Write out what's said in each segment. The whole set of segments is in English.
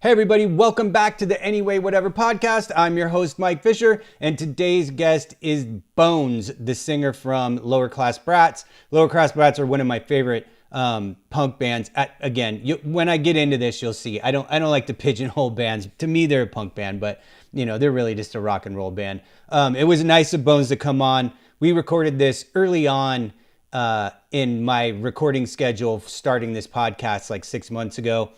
Hey everybody, welcome back to the Anyway Whatever podcast. I'm your host, Mike Fisher, and today's guest is Bones, the singer from Lower Class Brats. Lower Class Brats are one of my favorite punk bands. When I get into this, you'll see. I don't like to pigeonhole bands. To me, they're a punk band, but they're really just a rock and roll band. It was nice of Bones to come on. We recorded this early on in my recording schedule, starting this podcast like 6 months ago.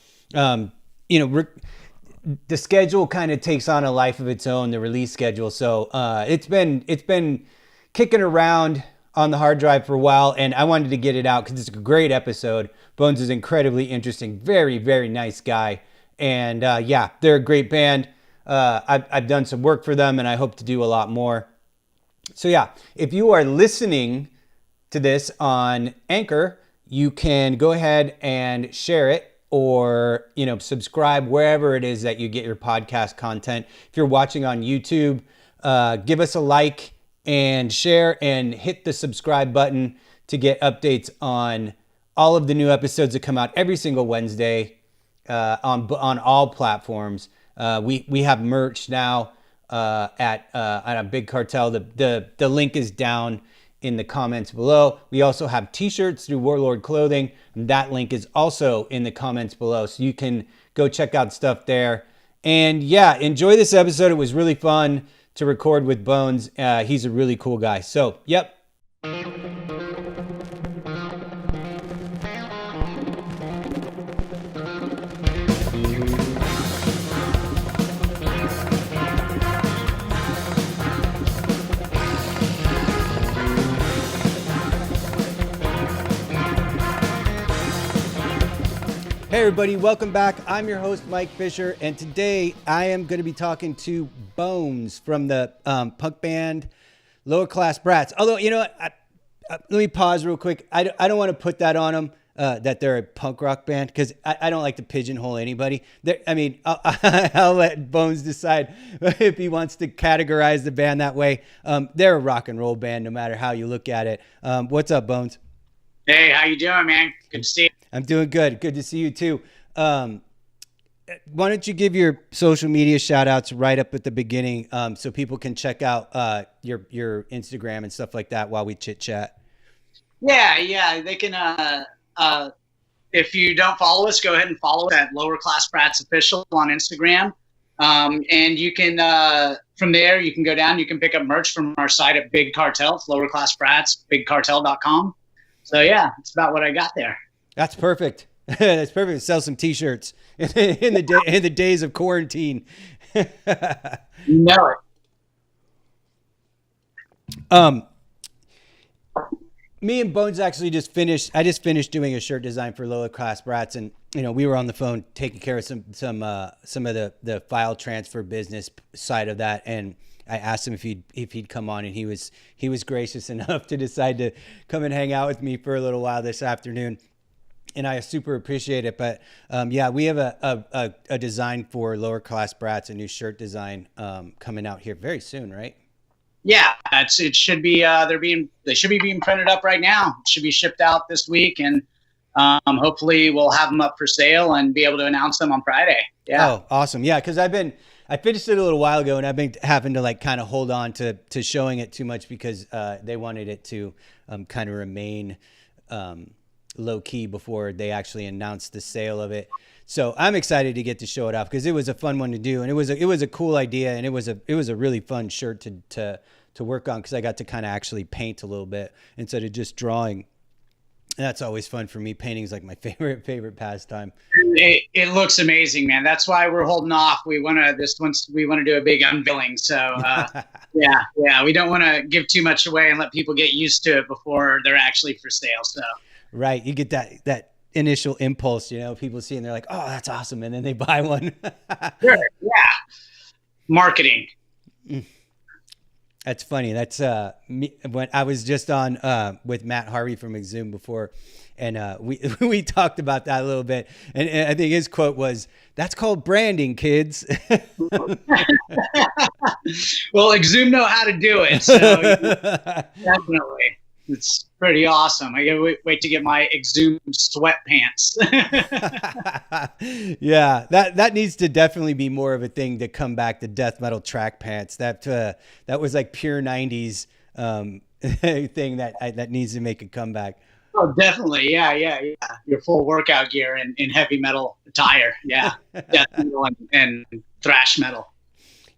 The schedule kind of takes on a life of its own, the release schedule. So it's been kicking around on the hard drive for a while, and I wanted to get it out because it's a great episode. Bones is incredibly interesting, very, very nice guy. And they're a great band. I've done some work for them, and I hope to do a lot more. So yeah, if you are listening to this on Anchor, you can go ahead and share it, or subscribe wherever it is that you get your podcast content. If you're watching on YouTube, give us a like and share and hit the subscribe button to get updates on all of the new episodes that come out every single Wednesday on all platforms. We have merch now at a Big Cartel. The link is down in the comments below. We also have t-shirts through Warlord Clothing, and that link is also in the comments below, so you can go check out stuff there. And yeah, enjoy this episode. It was really fun to record with Bones. He's a really cool guy. So yep. Hey everybody, welcome back. I'm your host, Mike Fisher, and today I am going to be talking to Bones from the punk band Lower Class Brats. Although, let me pause real quick. I don't want to put that on them, that they're a punk rock band, because I don't like to pigeonhole anybody. I'll let Bones decide if he wants to categorize the band that way. They're a rock and roll band, no matter how you look at it. What's up, Bones? Hey, how you doing, man? Good to see you. I'm doing good. Good to see you too. Why don't you give your social media shout outs right up at the beginning, so people can check out your Instagram and stuff like that while we chit chat. Yeah. They can, if you don't follow us, go ahead and follow us at Lower Class Brats Official on Instagram. And you can, from there, you can go down, you can pick up merch from our site at Big Cartel. It's Lower Class Brats, bigcartel.com. So yeah, it's about what I got there. That's perfect. That's perfect. Sell some t-shirts in the days of quarantine. You know it. Me and Bones actually just finished doing a shirt design for Lower Class Brats, and we were on the phone taking care of some of the file transfer business side of that, and I asked him if he'd come on, and he was gracious enough to decide to come and hang out with me for a little while this afternoon. And I super appreciate it. But we have a design for Lower Class Brats, a new shirt design coming out here very soon, right? Yeah, it should be. They should be being printed up right now. It should be shipped out this week, and hopefully we'll have them up for sale and be able to announce them on Friday. Yeah. Oh, awesome. Yeah, because I finished it a little while ago, and I've been having to kind of hold on to showing it too much because they wanted it to kind of remain low key before they actually announced the sale of it. So I'm excited to get to show it off because it was a fun one to do, and it was a cool idea, and it was a really fun shirt to work on because I got to kind of actually paint a little bit instead of just drawing. And that's always fun for me. Painting is like my favorite pastime. It looks amazing, man. That's why we're holding off. We want to do a big unveiling. So yeah, we don't want to give too much away and let people get used to it before they're actually for sale. So. Right. You get that initial impulse, people see and they're like, oh, that's awesome. And then they buy one. Sure. Yeah. Marketing. That's funny. That's me when I was just on with Matt Harvey from Exhumed before, and we talked about that a little bit. And I think his quote was, "That's called branding, kids." Well, Exhumed know how to do it. So definitely. It's pretty awesome. I gotta wait to get my Exhumed sweatpants. Yeah, that needs to definitely be more of a thing to come back. The death metal track pants. That was like pure '90s thing that needs to make a comeback. Oh, definitely. Yeah. Your full workout gear in heavy metal attire. Yeah. Death metal and thrash metal.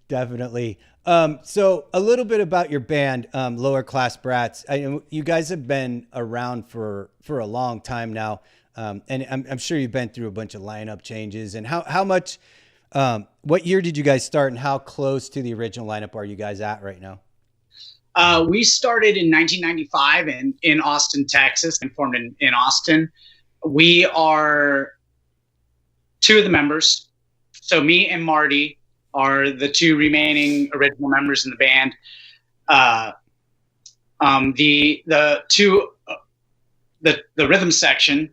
Definitely. So a little bit about your band, Lower Class Brats. You guys have been around for a long time now, and I'm sure you've been through a bunch of lineup changes. And how much? What year did you guys start, and how close to the original lineup are you guys at right now? We started in 1995 in Austin, Texas, and formed in Austin. We are two of the members. So me and Marty are the two remaining original members in the band. The rhythm section,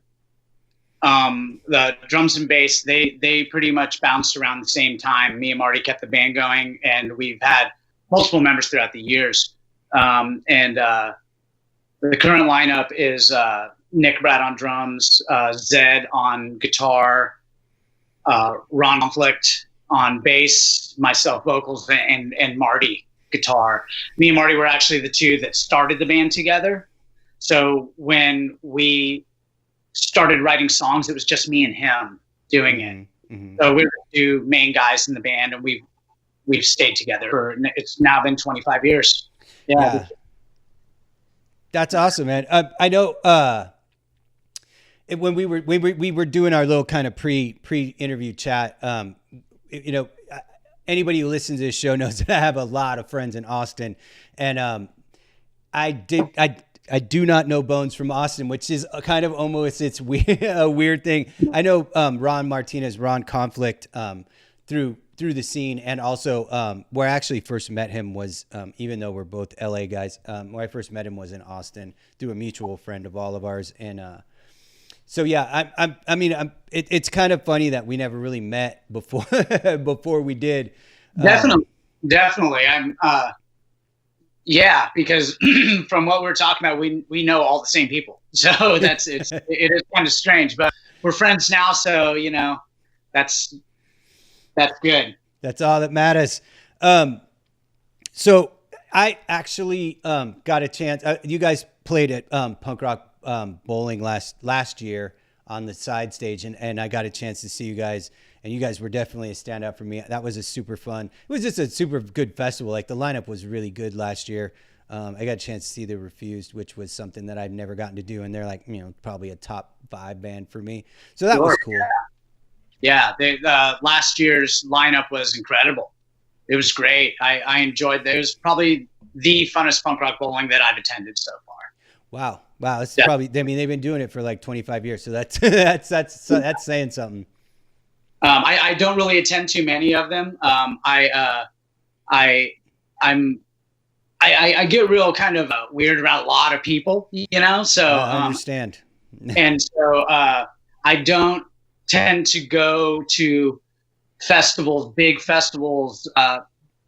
the drums and bass, they pretty much bounced around the same time. Me and Marty kept the band going, and we've had multiple members throughout the years. The current lineup is Nick Brad on drums, Zed on guitar, Ron Conflict on bass, myself vocals, and Marty guitar. Me and Marty were actually the two that started the band together. So when we started writing songs, it was just me and him doing it. Mm-hmm. So we were the two main guys in the band, and we've stayed together for, it's now been 25 years. Yeah. That's awesome, man. I know when we were doing our little kind of pre-interview chat, anybody who listens to this show knows that I have a lot of friends in Austin, and I do not know Bones from Austin, which is kind of almost a weird thing. I know Ron Martinez, Ron Conflict, through the scene, and also where I actually first met him was, even though we're both LA guys, where I first met him was in Austin through a mutual friend of all of ours, and so yeah, it's kind of funny that we never really met before before we did. Definitely. Yeah, because from what we're talking about, we know all the same people, so it is kind of strange, but we're friends now, so that's good. That's all that matters. So I actually got a chance. You guys played at Punk Rock Bowling last year on the side stage, and I got a chance to see you guys, and you guys were definitely a standout for me. That was a super fun. It was just a super good festival. Like, the lineup was really good last year. I got a chance to see The Refused, which was something that I'd never gotten to do, and they're like, probably a top 5 band for me. So that was cool. Yeah, last year's lineup was incredible. It was great. I enjoyed it. It was probably the funnest punk rock bowling that I've attended so far. Wow. That's probably, they've been doing it for like 25 years. So that's saying something. I don't really attend too many of them. I get real kind of weird around a lot of people, so I understand. And so I don't tend to go to festivals, big festivals,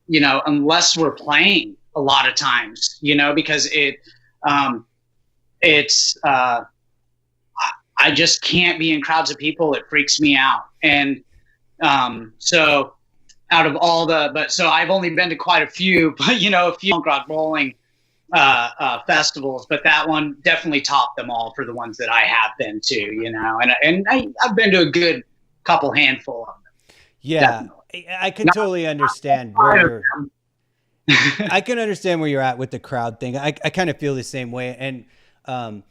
unless we're playing a lot of times, because I just can't be in crowds of people. It freaks me out. And so out of all so I've only been to quite a few, but a few punk rock bowling festivals, but that one definitely topped them all for the ones that I have been to, and I've been to a good couple handful of them. Yeah, definitely. I can totally understand I can understand where you're at with the crowd thing. I kind of feel the same way. And I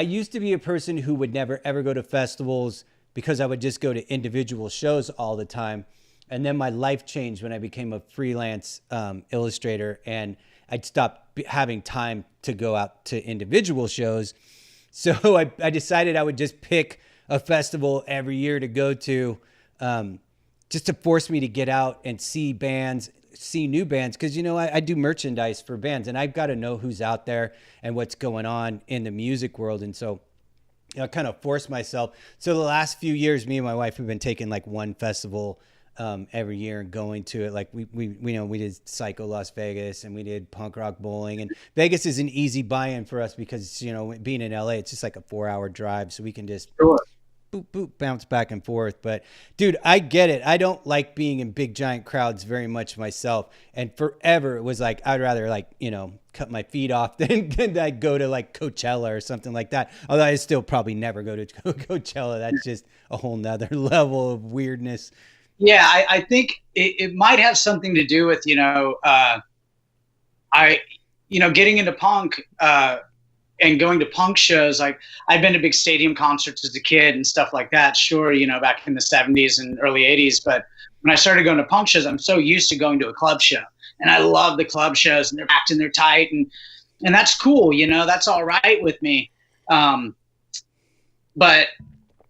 used to be a person who would never, ever go to festivals because I would just go to individual shows all the time. And then my life changed when I became a freelance illustrator, and I'd stopped having time to go out to individual shows. So I decided I would just pick a festival every year to go to, just to force me to get out and see bands, see new bands. Cause I do merchandise for bands, and I've got to know who's out there and what's going on in the music world. And so I kind of forced myself. So the last few years, me and my wife have been taking like one festival every year and going to it. Like we did Psycho Las Vegas and we did punk rock bowling, and Vegas is an easy buy-in for us because, being in LA, it's just like a 4-hour drive. So we can just Sure. boop, boop, bounce back and forth. But dude, I get it. I don't like being in big giant crowds very much myself. And forever it was like, I'd rather cut my feet off than I go to like Coachella or something like that. Although I still probably never go to Coachella. That's just a whole nother level of weirdness. Yeah, I think it might have something to do with, getting into punk, and going to punk shows. Like, I've been to big stadium concerts as a kid and stuff like that. Sure, back in the 70s and early 80s. But when I started going to punk shows, I'm so used to going to a club show. And I love the club shows, and they're packed and they're tight. And that's cool, that's all right with me. But,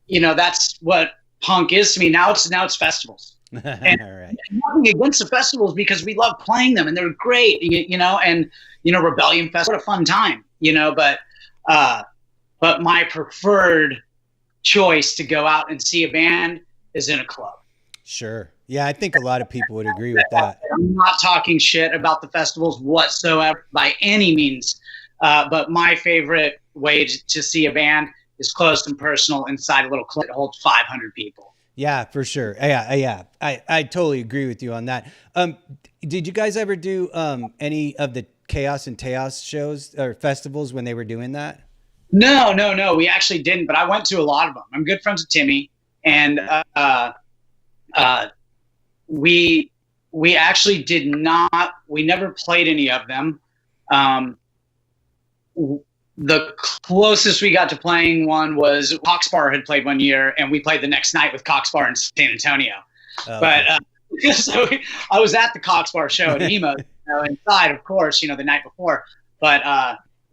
that's what punk is to me. Now it's festivals. And All right. nothing against the festivals, because we love playing them and they're great, and Rebellion Fest, what a fun time, but my preferred choice to go out and see a band is in a club. Sure. Yeah, I think a lot of people would agree with that. I'm not talking shit about the festivals whatsoever by any means, but my favorite way to see a band is close and personal inside a little club that holds 500 people. Yeah, for sure. Yeah. I totally agree with you on that. Did you guys ever do any of the Chaos and Teos shows or festivals when they were doing that? No, we actually didn't, but I went to a lot of them. I'm good friends with Timmy, and we actually did not. We never played any of them. The closest we got to playing one was Coxbar had played one year, and we played the next night with Coxbar in San Antonio. Okay. But so I was at the Coxbar show at Emo, inside, of course, the night before. But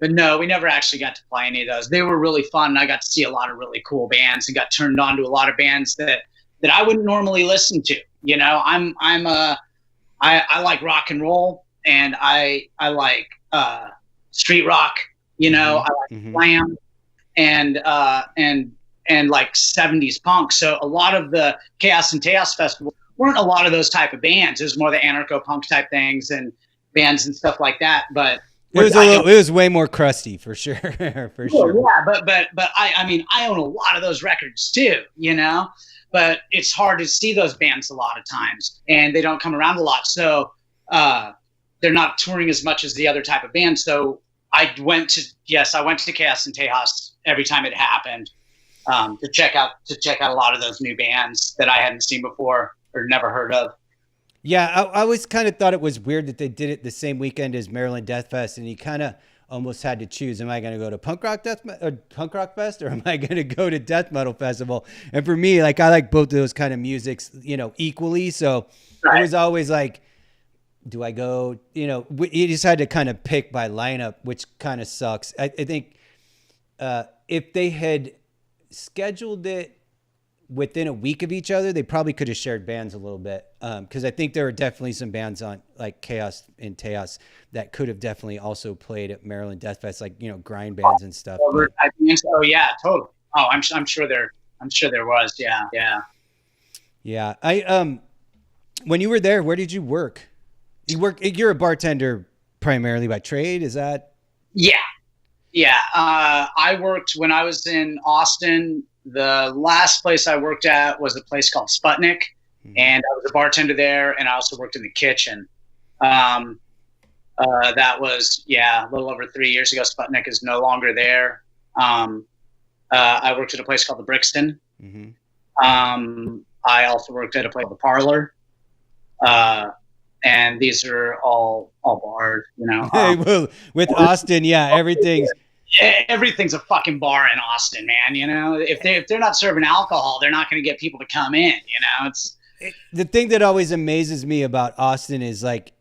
no, we never actually got to play any of those. They were really fun, and I got to see a lot of really cool bands and got turned on to a lot of bands that I wouldn't normally listen to. I like rock and roll, and I like street rock. I like glam and like 70s punk. So a lot of the Chaos and Teos Festival weren't a lot of those type of bands. It was more the anarcho-punk type things and bands and stuff like that. But it was way more crusty for sure. For sure. Yeah, but I own a lot of those records too, but it's hard to see those bands a lot of times, and they don't come around a lot. So they're not touring as much as the other type of bands. So I went to Chaos and Tejas every time it happened, to check out a lot of those new bands that I hadn't seen before or never heard of. Yeah, I always kind of thought it was weird that they did it the same weekend as Maryland Death Fest, and you kind of almost had to choose: am I going to go to Punk Rock Fest, or am I going to go to Death Metal Festival? And for me, like, I like both of those kind of musics, equally. So It was always like, do I go? You just had to kind of pick by lineup, which kind of sucks. I think if they had scheduled it within a week of each other, they probably could have shared bands a little bit. Because I think there were definitely some bands on like Chaos and Teos that could have definitely also played at Maryland Death Fest, like, grind bands and stuff. Oh yeah, totally. Oh, I'm sure there was. Yeah. Yeah. When you were there, where did you work? You're a bartender primarily by trade, is that? Yeah. I worked when I was in Austin. The last place I worked at was a place called Sputnik, and I was a bartender there, and I also worked in the kitchen. That was, a little over 3 years ago. Sputnik is no longer there. I worked at a place called the Brixton. Mm-hmm. I also worked at a place called the Parlor. And these are all bars, Hey, well, with Austin, everything's a fucking bar in Austin, man. If they're not serving alcohol, they're not going to get people to come in. The thing that always amazes me about Austin is like,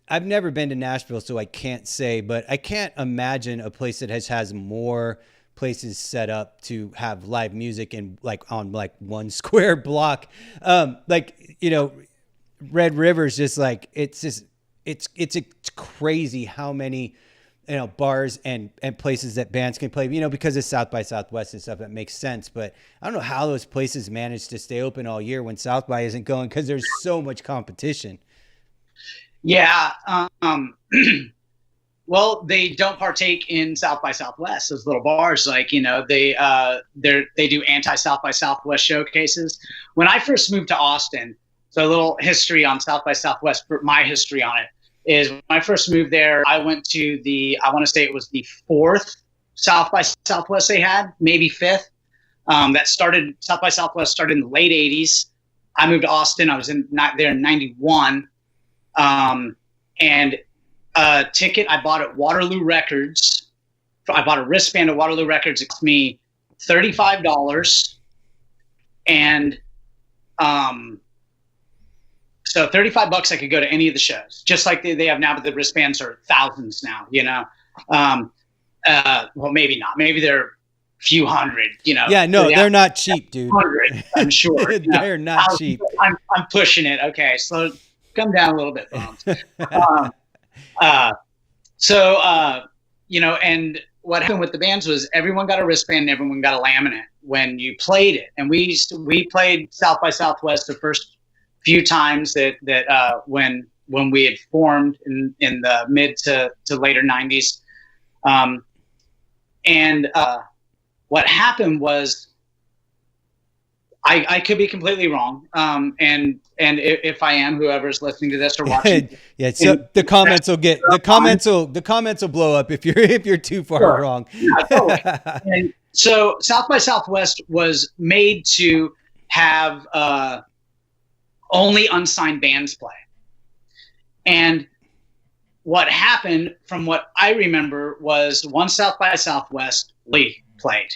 I've never been to Nashville, so I can't say, but I can't imagine a place that has more places set up to have live music in on one square block. Red River's just like, it's crazy how many bars and places that bands can play, because of South by Southwest and stuff. That makes sense. But I don't know how those places manage to stay open all year when South by isn't going, because there's so much competition. Yeah. Well, they don't partake in South by Southwest. Those little bars, like, they do anti-South by Southwest showcases. When I first moved to Austin, so a little history on South by Southwest, my history on it is when I first moved there, I went to I want to say it was the 4th South by Southwest they had, maybe 5th. South by Southwest started in the late 80s. I moved to Austin. I was there in 91. And a ticket I bought at Waterloo Records. I bought a wristband at Waterloo Records. It cost me $35. And so $35 I could go to any of the shows, just like they have now, but the wristbands are thousands now, well, maybe not. Maybe they're a few hundred, Yeah, no, they're not cheap, dude. 100, I'm sure. They're not cheap. I'm pushing it. Okay, so come down a little bit, Bones. And what happened with the bands was everyone got a wristband and everyone got a laminate when you played it. And we played South by Southwest the first few times that when we had formed in the mid to later 90s. What happened was, I could be completely wrong. And if I am, whoever's listening to this or watching, yeah. So the comments will blow up if you're too far wrong. Yeah, totally. And so South by Southwest was made to have only unsigned bands play. And what happened, from what I remember, was one South by Southwest, Willie played.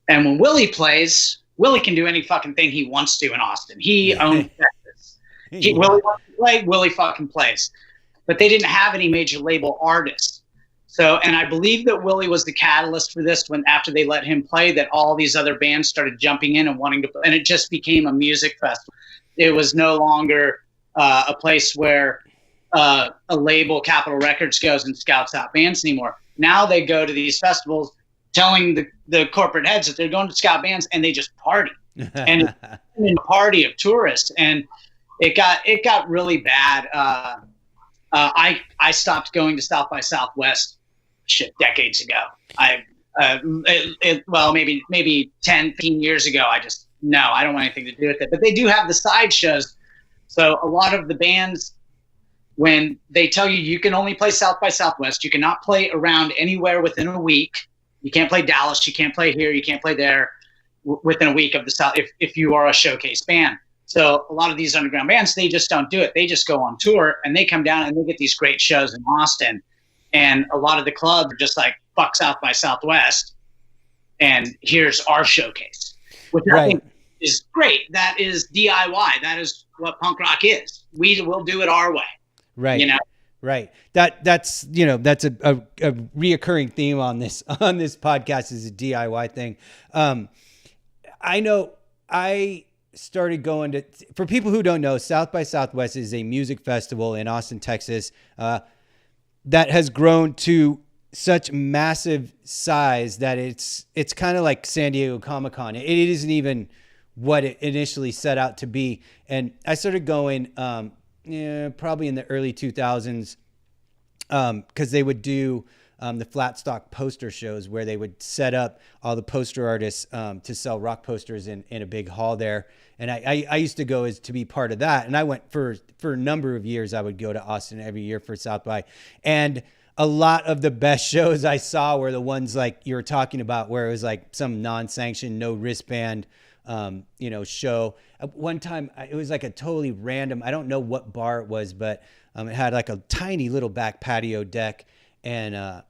And when Willie plays, Willie can do any fucking thing he wants to in Austin. He owns Texas. Willie wants to play, Willie fucking plays. But they didn't have any major label artists. So, and I believe that Willie was the catalyst for this, when after they let him play, that all these other bands started jumping in and wanting to play. And it just became a music festival. It was no longer a place where a label, Capitol Records, goes and scouts out bands anymore. Now they go to these festivals telling the corporate heads that they're going to scout bands, and they just party. And it's a party of tourists. And it got really bad. I stopped going to South by Southwest decades ago. Maybe 10, 15 years ago. I don't want anything to do with it. But they do have the side shows. So a lot of the bands, when they tell you can only play South by Southwest, you cannot play around anywhere within a week. You can't play Dallas. You can't play here. You can't play there within a week of the South if you are a showcase band. So a lot of these underground bands, they just don't do it. They just go on tour and they come down and they get these great shows in Austin. And a lot of the clubs are just like, fuck South by Southwest. And here's our showcase, which I think is great. That is DIY. That is what punk rock is. We will do it our way. Right. Right. That's a reoccurring theme on this podcast, is a DIY thing. I know I started going to, for people who don't know, South by Southwest is a music festival in Austin, Texas, that has grown to such massive size that it's kind of like San Diego Comic-Con. It isn't even what it initially set out to be. And I started going, probably in the early 2000s, because they would do the flat stock poster shows where they would set up all the poster artists to sell rock posters in a big hall there. And I used to go as to be part of that. And I went for a number of years. I would go to Austin every year for South by. And a lot of the best shows I saw were the ones like you were talking about, where it was like some non-sanctioned, no wristband, show. One time it was like a totally random, I don't know what bar it was, but it had like a tiny little back patio deck. And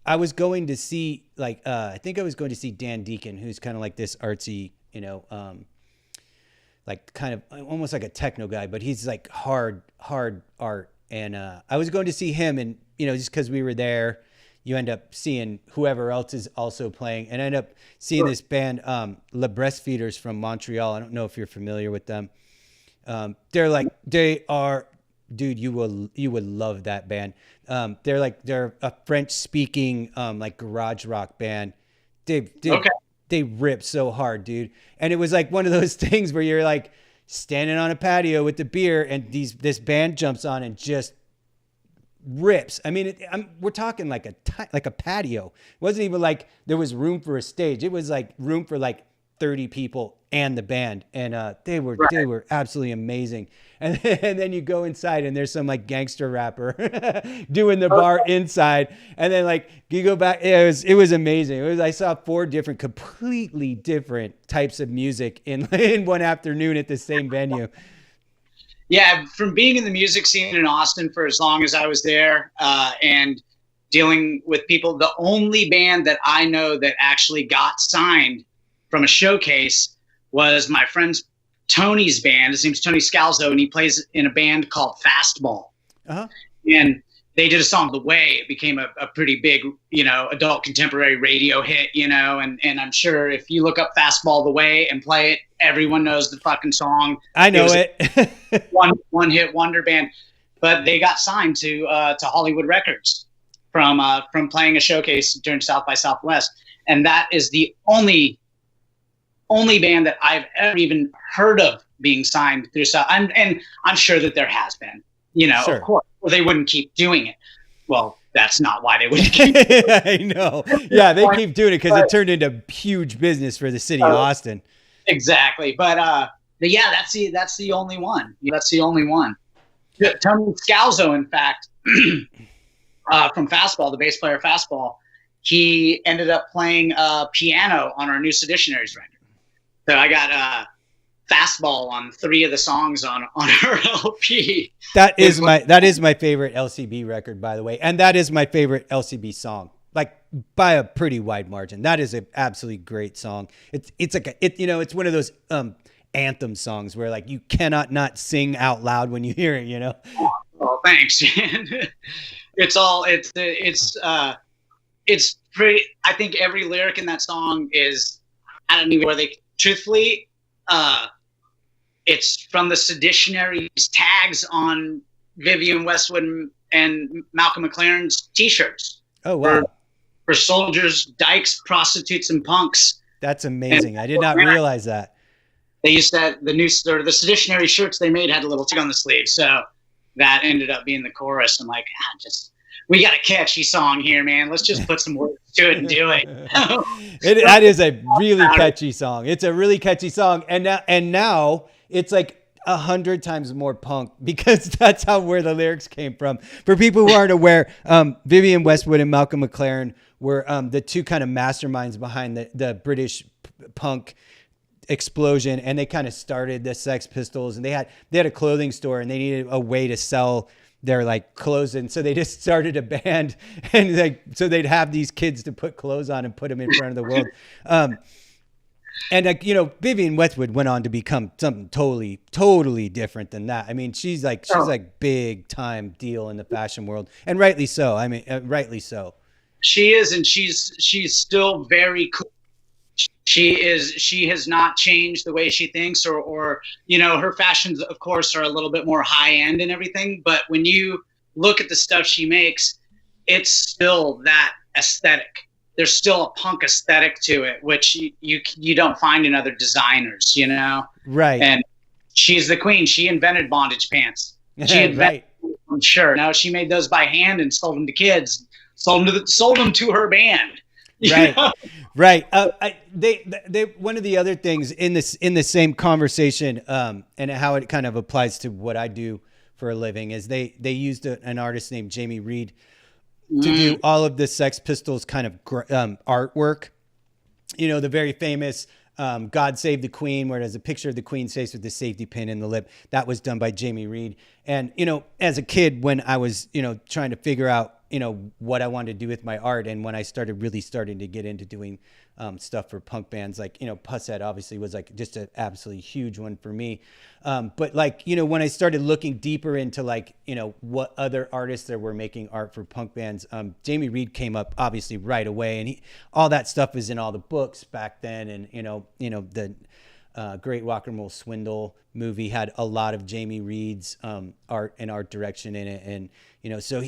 I was going to see I think I was going to see Dan Deacon, who's kind of like this artsy, like kind of almost like a techno guy, but he's like hard art. And I was going to see him, and, just because we were there, you end up seeing whoever else is also playing, and I end up seeing this band, Le Breastfeeders from Montreal. I don't know if you're familiar with them. They are dude, you would love that band. They're a French speaking like garage rock band. Okay. They rip so hard, dude. And it was like one of those things where you're like standing on a patio with the beer, and this band jumps on and just rips. I mean, we're talking like a patio. It wasn't even like there was room for a stage. It was like room for like 30 people and the band, and they were absolutely amazing. And then you go inside, and there's some like gangster rapper doing the bar inside, and then like you go back. It was amazing. I saw 4 different, completely different types of music in one afternoon at the same venue. Yeah, from being in the music scene in Austin for as long as I was there, and dealing with people, the only band that I know that actually got signed from a showcase was my friend's Tony's band. His name's Tony Scalzo, and he plays in a band called Fastball. Uh-huh. And they did a song, The Way. It became a pretty big, adult contemporary radio hit, and I'm sure if you look up Fastball, The Way and play it, everyone knows the fucking song. I know it. one hit wonder band. But they got signed to Hollywood Records from playing a showcase during South by Southwest. And that is the only band that I've ever even heard of being signed through South. And I'm sure that there has been, Sure. Of course, or they wouldn't keep doing it. Well, that's not why they wouldn't keep doing it. I know. Yeah, they keep doing it because it turned into huge business for the city of Austin. Exactly. But yeah, that's the only one. That's the only one. Tony Scalzo, in fact, from Fastball, the bass player Fastball, he ended up playing piano on our new Seditionaries record. So I got Fastball on 3 of the songs on our LP. That is my favorite LCB record, by the way, and that is my favorite LCB song, like by a pretty wide margin. That is an absolutely great song. It's like it's one of those anthem songs where like you cannot not sing out loud when you hear it. Oh, thanks. It's pretty. I think every lyric in that song is, I don't know where they truthfully. It's from the Seditionaries tags on Vivian Westwood and Malcolm McLaren's T-shirts. Oh, wow. For soldiers, dykes, prostitutes, and punks. That's amazing. I did not realize that. They used the Seditionary shirts they made had a little tick on the sleeve, so that ended up being the chorus. I'm like, we got a catchy song here, man. Let's just put some words to it and do it. That is a really catchy song. It's a really catchy song, and now it's like 100 times more punk because that's where the lyrics came from. For people who aren't aware, Vivian Westwood and Malcolm McLaren were the 2 kind of masterminds behind the British punk explosion, and they kind of started the Sex Pistols, and they had a clothing store, and they needed a way to sell their like clothes, and so they just started a band, and so they'd have these kids to put clothes on and put them in front of the world. And like, Vivian Westwood went on to become something totally different than that. I mean, she's like big time deal in the fashion world, and rightly so. I mean, rightly so. She is, and she's still very cool. She has not changed the way she thinks, or her fashions, of course, are a little bit more high end and everything. But when you look at the stuff she makes, it's still that aesthetic. There's still a punk aesthetic to it, which you don't find in other designers, Right. And she's the queen. She invented bondage pants. She invented sure. Now she made those by hand and sold them to kids. Sold them to her band. Right. Right. They one of the other things in the same conversation, and how it kind of applies to what I do for a living, is they used an artist named Jamie Reed to do all of the Sex Pistols kind of artwork. The very famous God Save the Queen, where there's a picture of the Queen's face with the safety pin in the lip. That was done by Jamie Reed. And, as a kid, when I was, trying to figure out, what I wanted to do with my art, and when I started to get into doing stuff for punk bands, like, Pushead obviously was like just an absolutely huge one for me. But like, when I started looking deeper into like, what other artists there were making art for punk bands, Jamie Reed came up obviously right away, and all that stuff was in all the books back then. And, Great Rock and Roll Swindle movie had a lot of Jamie Reed's art direction in it, and so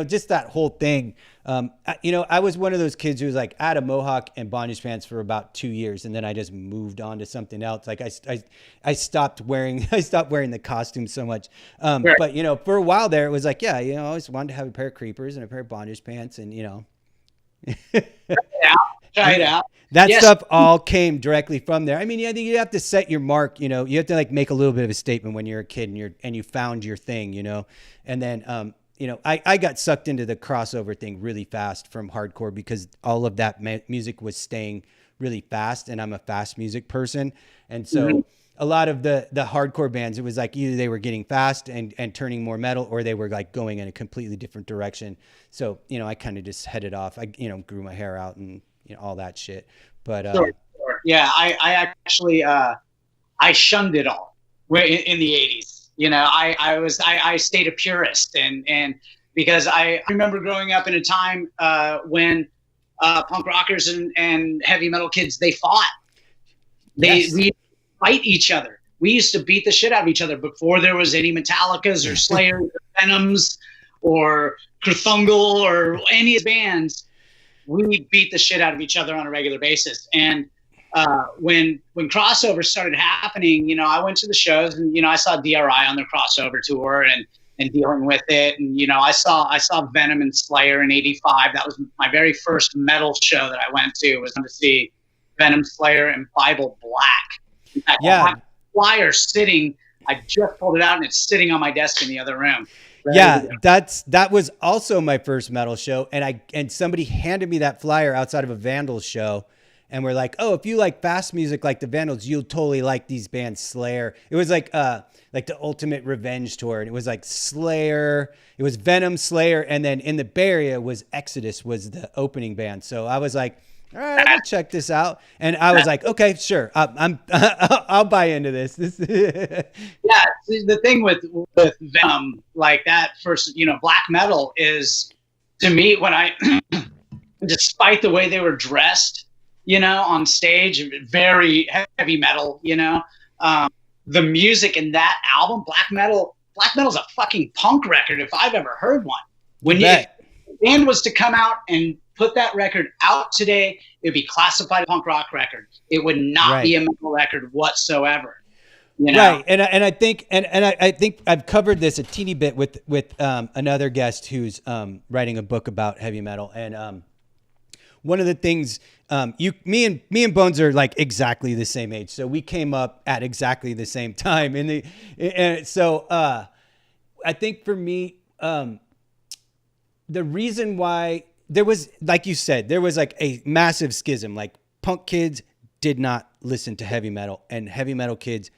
just that whole thing. I was one of those kids who was like, I had a mohawk and bondage pants for about 2 years, and then I just moved on to something else. Like I stopped wearing the costume so much. Right. But for a while there, it was like, I always wanted to have a pair of creepers and a pair of bondage pants, and Try it out. That stuff all came directly from there. I mean, I think you have to set your mark, you have to like make a little bit of a statement when you're a kid and you found your thing, and then, I got sucked into the crossover thing really fast from hardcore because all of that music was staying really fast, and I'm a fast music person. And so a lot of the hardcore bands, it was like either they were getting fast and turning more metal, or they were like going in a completely different direction. So, I kind of just headed off. I, grew my hair out and, all that shit. But sure. Yeah, I actually I shunned it all in the 80s. I stayed a purist, and because I remember growing up in a time when punk rockers and heavy metal kids, they fought. We fight each other. We used to beat the shit out of each other before there was any Metallicas or Slayers or Venoms or Kurthungal or any bands. We beat the shit out of each other on a regular basis. And when crossover started happening, I went to the shows, and I saw DRI on their crossover tour and dealing with it. And I saw Venom and Slayer in '85. That was my very first metal show that I went to, was to see Venom, Slayer, and Bible Black. In fact, I have a flyer sitting. I just pulled it out, and it's sitting on my desk in the other room. Yeah, that was also my first metal show, and somebody handed me that flyer outside of a Vandals show, and we're like, oh, if you like fast music like the Vandals, you'll totally like these bands. Slayer. It was like the Ultimate Revenge tour, and it was like Slayer. It was Venom, Slayer, and then in the Bay Area was Exodus was the opening band. So I was like, all right, I'll check this out. And I was like, okay, sure. I'll buy into this. Yeah. The thing with Venom, like that first, black metal is, to me, when despite the way they were dressed, on stage, very heavy metal, the music in that album, black metal's a fucking punk record if I've ever heard one. When the band was to come out and put that record out today, it would be classified a punk rock record. It would not be a metal record whatsoever. Right. And I think I think I've covered this a teeny bit with another guest who's writing a book about heavy metal. And one of the things me and Bones are like exactly the same age, so we came up at exactly the same time. And so I think for me, the reason why there was, like you said, there was like a massive schism. Like punk kids did not listen to heavy metal, and heavy metal kids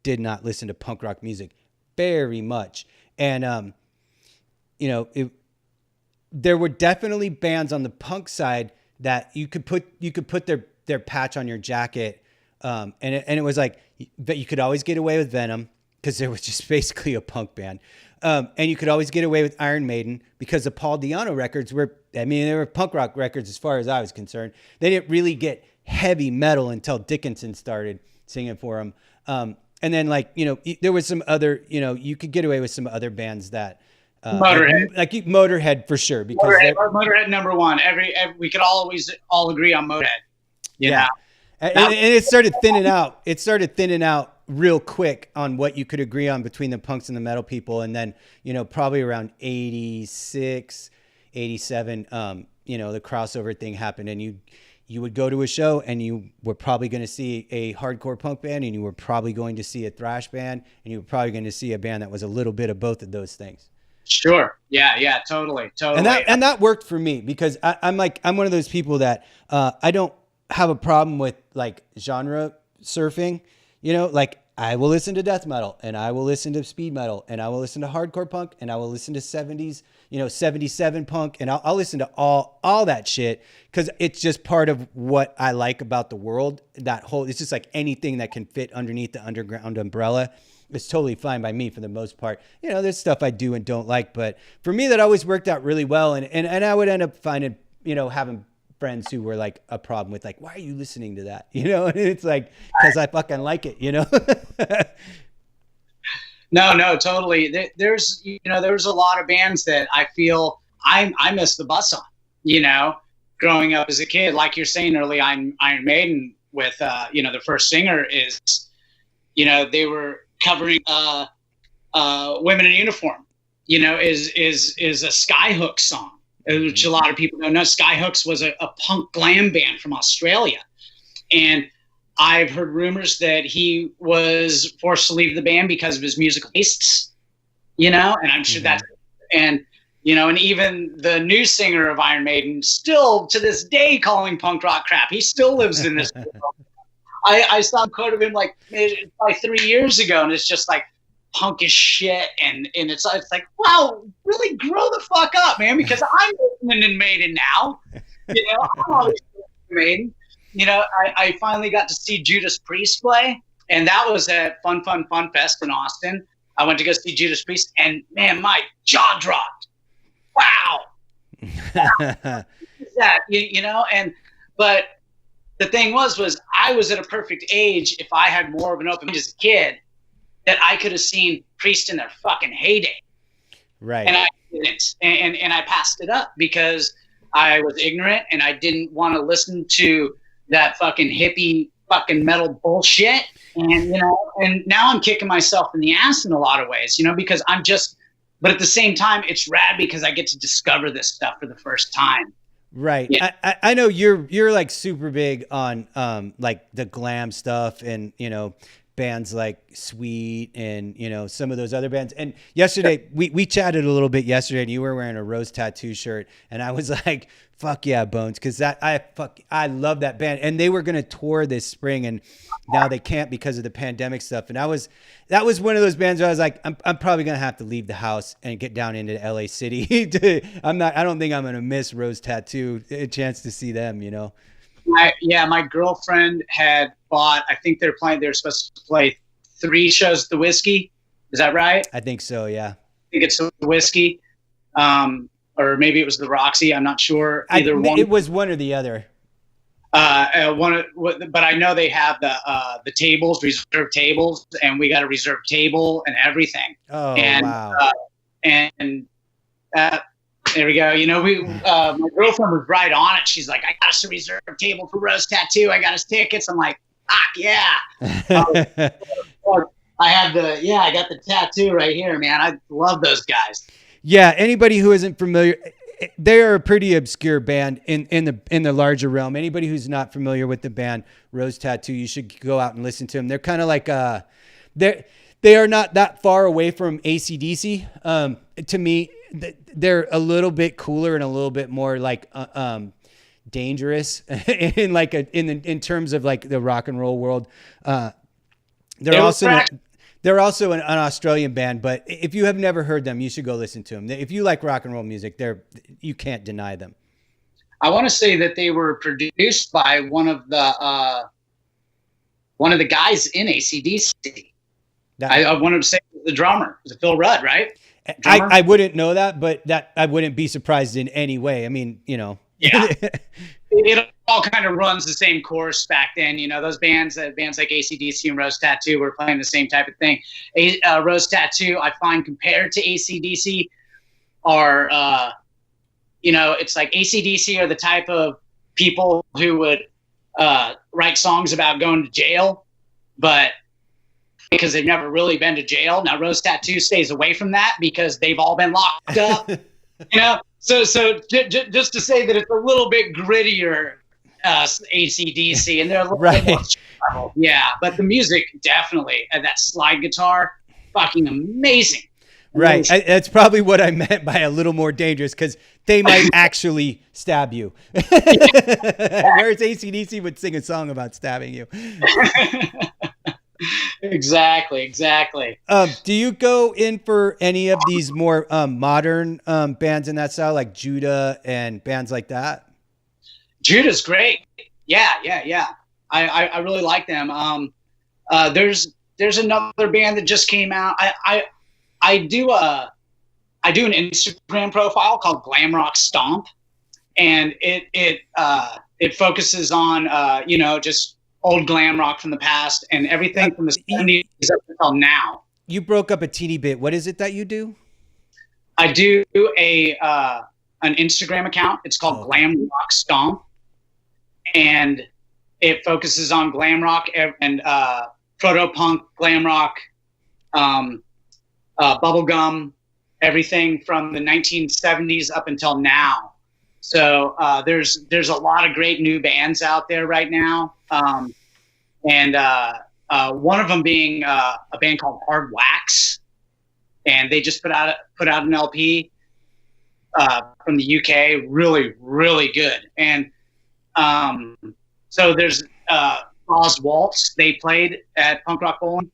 did not listen to punk rock music very much. And there were definitely bands on the punk side that you could put their patch on your jacket, and it was like, but you could always get away with Venom because there was just basically a punk band. And you could always get away with Iron Maiden because the Paul Di'Anno records they were punk rock records as far as I was concerned. They didn't really get heavy metal until Dickinson started singing for them. And then there was some other, you could get away with some other bands that, Motorhead. Like Motorhead for sure. Because Motorhead number one. We could always all agree on Motorhead. Yeah. And it started thinning out. It started thinning out real quick on what you could agree on between the punks and the metal people. And then, probably around 86, 87, the crossover thing happened, and you would go to a show and you were probably going to see a hardcore punk band, and you were probably going to see a thrash band, and you were probably going to see a band that was a little bit of both of those things. Sure. Yeah, totally. And that worked for me because I'm one of those people that I don't have a problem with like genre surfing. Like I will listen to death metal, and I will listen to speed metal, and I will listen to hardcore punk, and I will listen to 70s, 77 punk, and I'll listen to all that shit because it's just part of what I like about the world. It's just like anything that can fit underneath the underground umbrella. It's totally fine by me for the most part. There's stuff I do and don't like, but for me, that always worked out really well. And I would end up finding, having friends who were like a problem with like, why are you listening to that? You know, and it's like, because I fucking like it, you know? No, totally. There's a lot of bands that I feel I missed the bus on, you know, growing up as a kid. Like you're saying early on, Iron Maiden with, the first singer is, they were covering Women in Uniform, is a Skyhooks song, which a lot of people don't know. Skyhooks was a punk glam band from Australia. And I've heard rumors that he was forced to leave the band because of his musical tastes, and I'm sure that's, and even the new singer of Iron Maiden still to this day calling punk rock crap. He still lives in this world. I saw a quote of him like 3 years ago, and it's just like punk as shit, and it's like, wow, really grow the fuck up, man, because I'm listening to Maiden now. I'm always Maiden. I finally got to see Judas Priest play, and that was at Fun Fest in Austin. I went to go see Judas Priest, and man, my jaw dropped. Wow. That, but the thing was I was at a perfect age. If I had more of an open mind as a kid, that I could have seen Priest in their fucking heyday. Right. And I didn't, and I passed it up because I was ignorant and I didn't want to listen to that fucking hippie fucking metal bullshit. And, and now I'm kicking myself in the ass in a lot of ways, because but at the same time, it's rad because I get to discover this stuff for the first time. Right. Yeah. I know you're like super big on, like the glam stuff and, bands like Sweet and, some of those other bands. And yesterday we chatted a little bit yesterday and you were wearing a Rose Tattoo shirt and I was like, fuck yeah, Bones. Cause I love that band and they were going to tour this spring and now they can't because of the pandemic stuff. And that was one of those bands where I was like, I'm probably going to have to leave the house and get down into LA City. I don't think I'm going to miss Rose Tattoo, a chance to see them, My girlfriend had bought, I think they're supposed to play 3 shows at the Whiskey. Is that right? I think so. Yeah. I think it's the Whiskey. Or maybe it was the Roxy. I'm not sure. One. It was one or the other. But I know they have the tables, reserved tables, and we got a reserved table and everything. Oh, and, wow. There we go. My girlfriend was right on it. She's like, I got us a reserved table for Rose Tattoo. I got us tickets. I'm like, fuck yeah. I got the tattoo right here, man. I love those guys. Yeah. Anybody who isn't familiar, they are a pretty obscure band in the larger realm. Anybody who's not familiar with the band Rose Tattoo, you should go out and listen to them. They're kind of like, they are not that far away from AC/DC. To me, they're a little bit cooler and a little bit more like dangerous in terms of like the rock and roll world. They're also an Australian band, but if you have never heard them, you should go listen to them. If you like rock and roll music, you can't deny them. I want to say that they were produced by one of the guys in AC/DC. I wanted to say the drummer. Was it Phil Rudd, right? I wouldn't know that, but that I wouldn't be surprised in any way. I mean, Yeah. It all kind of runs the same course back then. Those bands like AC/DC and Rose Tattoo were playing the same type of thing. Rose Tattoo, I find, compared to AC/DC are, it's like AC/DC are the type of people who would write songs about going to jail, but because they've never really been to jail. Now, Rose Tattoo stays away from that because they've all been locked up. So just to say that it's a little bit grittier, AC/DC, and they're a little right. bit more trouble. Yeah, but the music definitely, and that slide guitar, fucking amazing. Right, that's probably what I meant by a little more dangerous, because they might actually stab you. Whereas AC/DC would sing a song about stabbing you. Exactly. Do you go in for any of these more modern bands in that style, like Judah and bands like that? Judah's great. Yeah. I really like them. There's another band that just came out. I do an Instagram profile called Glam Rock Stomp, and it focuses on just old glam rock from the past and everything from the 70s up until now. You broke up a teeny bit. What is it that you do? I do an Instagram account. It's called Glam Rock Stomp, and it focuses on glam rock and proto punk, glam rock, bubblegum, everything from the 1970s up until now. So there's a lot of great new bands out there right now, and one of them being a band called Hard Wax, and they just put out an LP from the UK, really, really good. And so there's Oz Waltz. They played at Punk Rock Bowling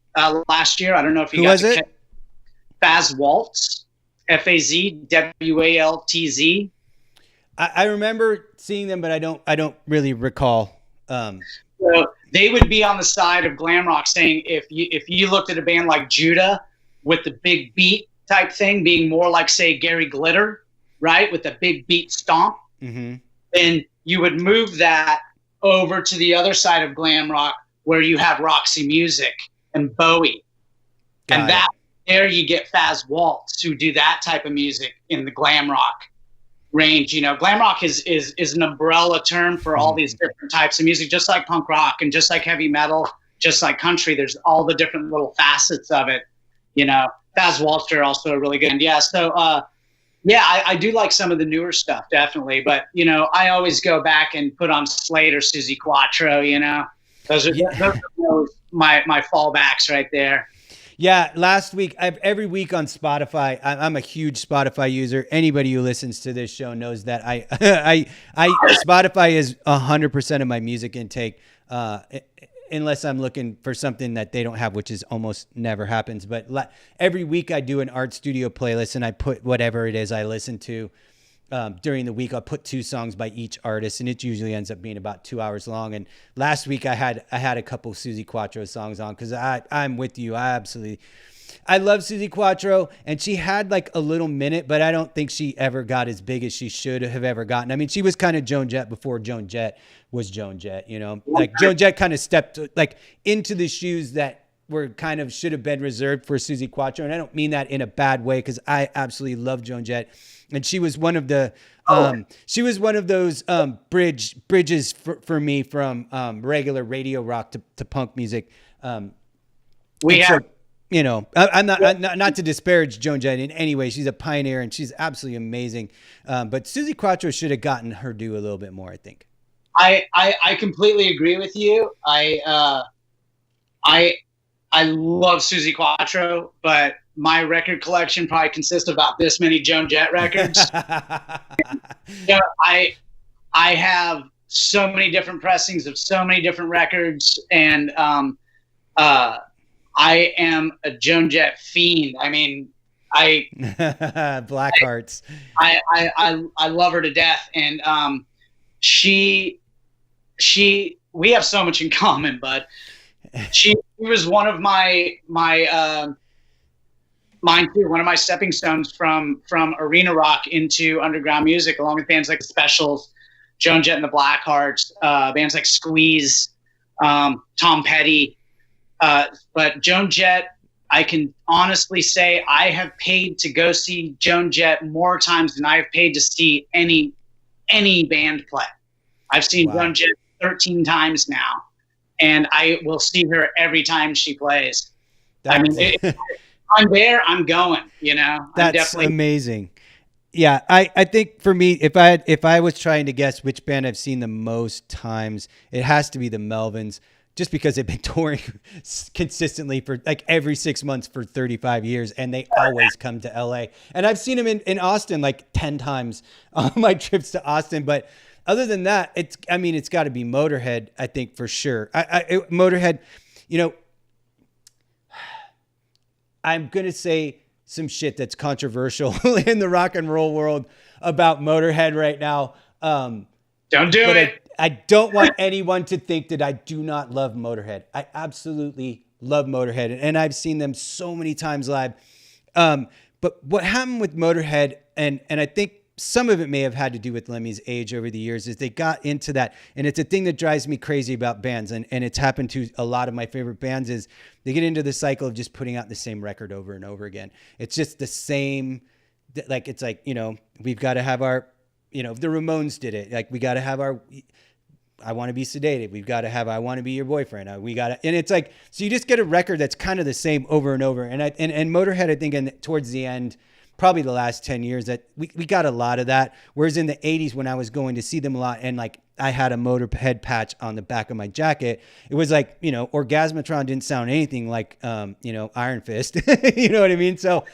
last year. I don't know if you Who got was to it? Faz Waltz, FAZWALTZ. I remember seeing them, but I don't really recall. So they would be on the side of glam rock, saying if you looked at a band like Judah with the big beat type thing, being more like, say, Gary Glitter, right, with the big beat stomp, then you would move that over to the other side of glam rock, where you have Roxy Music and Bowie, and that there you get Faz Waltz, who do that type of music in the glam rock range. Glam rock is an umbrella term for all these different types of music, just like punk rock and just like heavy metal, just like country. There's all the different little facets of it. Faz Waltz are also really good. And so I do like some of the newer stuff, definitely. But I always go back and put on Slade or Suzi Quatro. Those are my fallbacks right there. Yeah, last week, every week on Spotify, I'm a huge Spotify user. Anybody who listens to this show knows that I Spotify is 100% of my music intake, unless I'm looking for something that they don't have, which is almost never happens. But every week I do an art studio playlist, and I put whatever it is I listen to during the week. I'll put 2 songs by each artist, and it usually ends up being about 2 hours long. And last week I had a couple Suzi Quatro songs on, because I'm with you. I love Suzi Quatro, and she had like a little minute, but I don't think she ever got as big as she should have ever gotten. I mean, she was kind of Joan Jett before Joan Jett was Joan Jett, like Joan Jett kind of stepped like into the shoes that were kind of should have been reserved for Suzi Quatro. And I don't mean that in a bad way, because I absolutely love Joan Jett. And she was one of the, those bridges for me from regular radio rock to punk music. I'm not to disparage Joan Jett in any way. She's a pioneer and she's absolutely amazing. But Suzi Quatro should have gotten her due a little bit more, I think. I completely agree with you. I love Suzi Quatro, but my record collection probably consists of about this many Joan Jett records. I have so many different pressings of so many different records, and I am a Joan Jett fiend. I mean, Black Hearts. I love her to death, and we have so much in common, but she was one of mine too, one of my stepping stones from arena rock into underground music, along with bands like the Specials, Joan Jett and the Blackhearts, bands like Squeeze, Tom Petty. But Joan Jett, I can honestly say I have paid to go see Joan Jett more times than I've paid to see any band play. I've seen Joan Jett 13 times now, and I will see her every time she plays. I'm there, I'm going, That's amazing. Yeah, I think for me, if I was trying to guess which band I've seen the most times, it has to be the Melvins, just because they've been touring consistently for like every 6 months for 35 years, and they always come to LA. And I've seen them in Austin like 10 times on my trips to Austin. But other than that, it's got to be Motorhead, I think, for sure. Motorhead, I'm going to say some shit that's controversial in the rock and roll world about Motorhead right now. Don't do it. I don't want anyone to think that I do not love Motorhead. I absolutely love Motorhead, and I've seen them so many times live. But what happened with Motorhead, and I think some of it may have had to do with Lemmy's age over the years, is they got into that. And it's a thing that drives me crazy about bands. And it's happened to a lot of my favorite bands, is they get into the cycle of just putting out the same record over and over again. It's just the same, like, it's like, you know, we've got to have our, you know, the Ramones did it. Like, we got to have our, I Want to Be Sedated. We've got to have I Want to Be Your Boyfriend. We got to, and it's like, so you just get a record that's kind of the same over and over. And Motorhead, I think, towards the end, probably the last 10 years, that we got a lot of that. Whereas in the 80s, when I was going to see them a lot, and like I had a Motorhead patch on the back of my jacket, it was like, you know, Orgasmatron didn't sound anything like, you know, Iron Fist. You know what I mean? So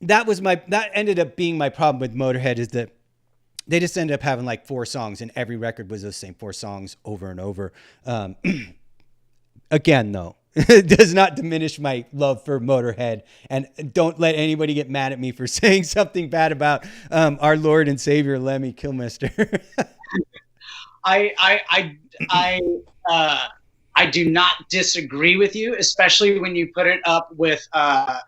that ended up being my problem with Motorhead, is that they just ended up having like 4 songs, and every record was those same 4 songs over and over. Again, though, it does not diminish my love for Motorhead, and don't let anybody get mad at me for saying something bad about our Lord and Savior Lemmy Kilmister. I do not disagree with you, especially when you put it up with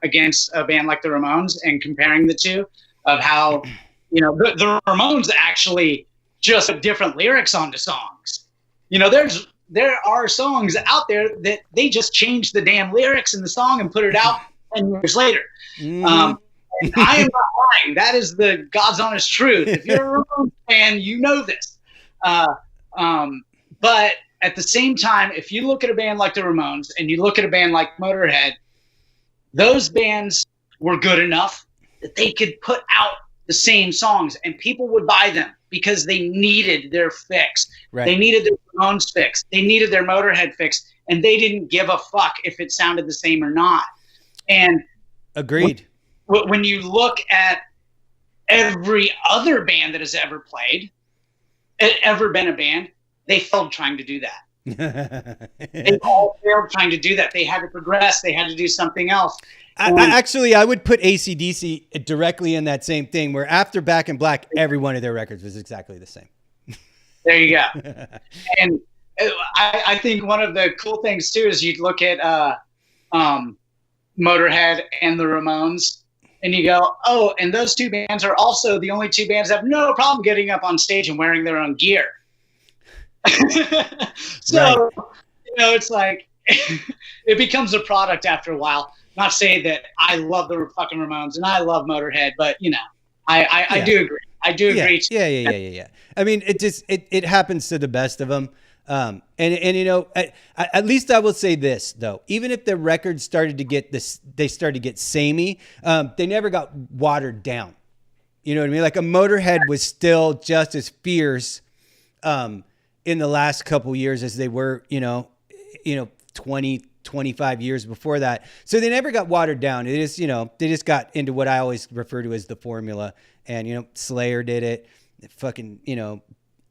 against a band like the Ramones and comparing the two, of how, you know, the Ramones actually just put different lyrics onto songs. You know, there are songs out there that they just changed the damn lyrics in the song and put it out 10 years later. And I am not lying. That is the God's honest truth. If you're a Ramones fan, you know this. But at the same time, if you look at a band like the Ramones and you look at a band like Motorhead, those bands were good enough that they could put out the same songs and people would buy them because they needed their fix. Right. They needed their Ramones fix. They needed their Motorhead fix, and they didn't give a fuck if it sounded the same or not. And agreed. When you look at every other band that has ever played, ever been a band, they failed trying to do that. They all failed trying to do that. They had to progress. They had to do something else. I would put AC/DC directly in that same thing, where after Back in Black, every one of their records was exactly the same. There you go. And I think one of the cool things too is you'd look at Motorhead and the Ramones, and you go, oh, and those two bands are also the only two bands that have no problem getting up on stage and wearing their own gear. So, right. You know, it's like it becomes a product after a while. Not saying that I love the fucking Ramones and I love Motorhead, but you know, I do agree. I do agree. Yeah. I mean, it happens to the best of them. And you know, at least I will say this though, even if the records started to get they started to get samey, they never got watered down. You know what I mean? Like a Motorhead was still just as fierce, in the last couple years as they were, 20, 25 years before that. So they never got watered down. It is, they just got into what I always refer to as the formula. And, Slayer did it. Fucking,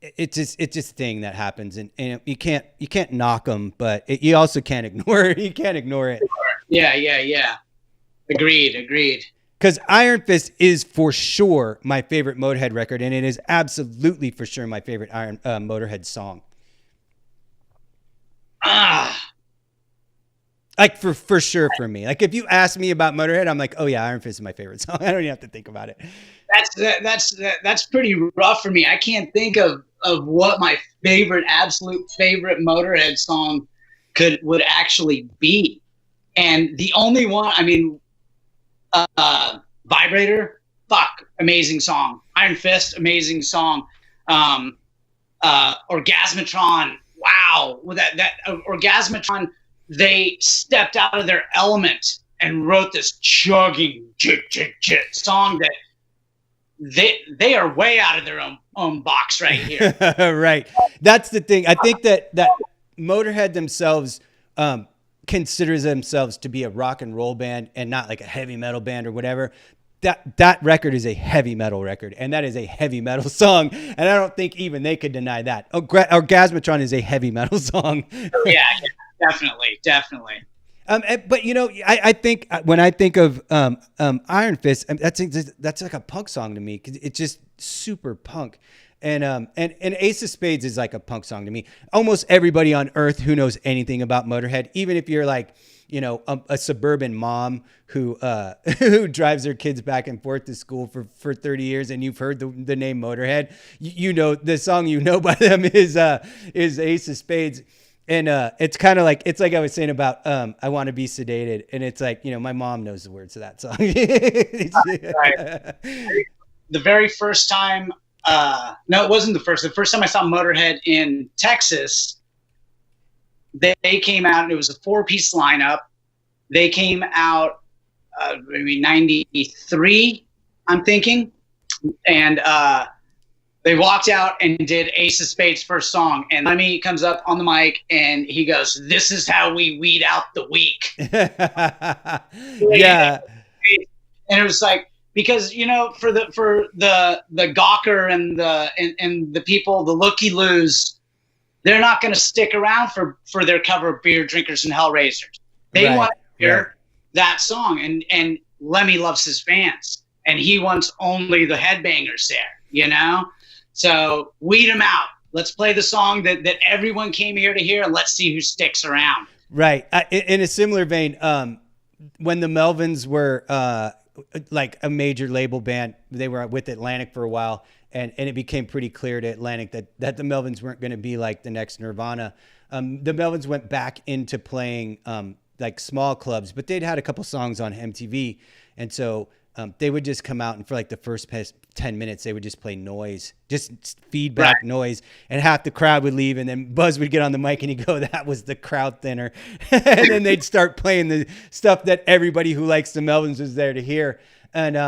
it's just a thing that happens. And you can't knock them, but you also can't ignore it. You can't ignore it. Yeah. Agreed. Because Iron Fist is for sure my favorite Motorhead record, and it is absolutely for sure my favorite Motorhead song. Like for sure for me. Like if you ask me about Motorhead, I'm like, oh yeah, Iron Fist is my favorite song. I don't even have to think about it. That's pretty rough for me. I can't think of what my absolute favorite Motorhead song would actually be. And the only one, Vibrator, amazing song. Iron Fist, amazing song. Orgasmatron, wow. With that Orgasmatron, they stepped out of their element and wrote this chugging song that they are way out of their own box right here. Right. That's the thing. I think that Motorhead themselves considers themselves to be a rock and roll band and not like a heavy metal band or whatever. That record is a heavy metal record, and that is a heavy metal song, and I don't think even they could deny that. Orgasmatron is a heavy metal song. Yeah, definitely. But I think when I think of Iron Fist, that's like a punk song to me, because it's just super punk. And Ace of Spades is like a punk song to me. Almost everybody on earth who knows anything about Motorhead, even if you're like, a suburban mom who who drives their kids back and forth to school for 30 years, and you've heard the name Motorhead, the song by them is Ace of Spades. And it's kind of like, it's like I was saying about I Want to Be Sedated. And it's like, my mom knows the words to that song. Right. The very first time, no, it wasn't the first. The first time I saw Motorhead in Texas, they came out, and it was a 4-piece lineup. They came out maybe 93, I'm thinking. And they walked out and did Ace of Spades' first song. And Lemmy comes up on the mic and he goes, "This is how we weed out the weak." Yeah. And it was like, because, for the gawker and the people, the looky-loos, they're not going to stick around for their cover of Beer Drinkers and Hellraisers. They want to hear that song. And Lemmy loves his fans. And he wants only the headbangers there, So weed them out. Let's play the song that everyone came here to hear, and let's see who sticks around. Right. In a similar vein, when the Melvins were like a major label band, they were with Atlantic for a while, and it became pretty clear to Atlantic that the Melvins weren't going to be like the next Nirvana. The Melvins went back into playing like small clubs, but they'd had a couple songs on MTV, and so they would just come out, and for like the first 10 minutes, they would just play noise, just feedback noise, and half the crowd would leave, and then Buzz would get on the mic and he'd go, "That was the crowd thinner." And then they'd start playing the stuff that everybody who likes the Melvins was there to hear. And,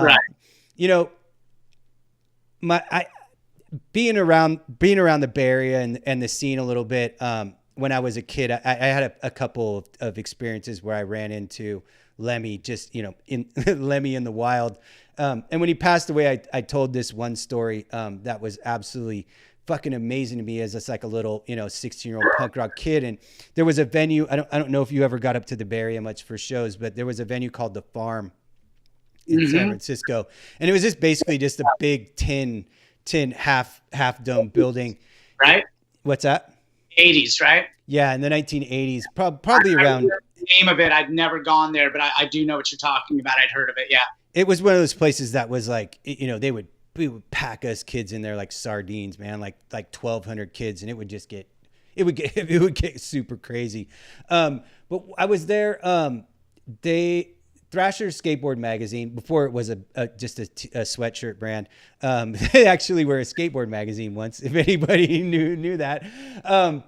being around the Bay Area and the scene a little bit, when I was a kid, I had a couple of experiences where I ran into Lemmy, just, in Lemmy in the wild. And when he passed away, I told this one story that was absolutely fucking amazing to me as just like a little, 16-year-old punk rock kid. And there was a venue, I don't know if you ever got up to the Bay Area much for shows, but there was a venue called The Farm in San Francisco. And it was just basically just a big tin half dome building. Right. What's that? 80s, right? Yeah, in the 1980s, probably around. The name of it, I'd never gone there, but I do know what you're talking about. I'd heard of it. Yeah. It was one of those places that was like, we would pack us kids in there like sardines, man, like 1,200 kids, and it would get super crazy. But I was there. Thrasher Skateboard Magazine, before it was just a sweatshirt brand. They actually were a skateboard magazine once, if anybody knew that.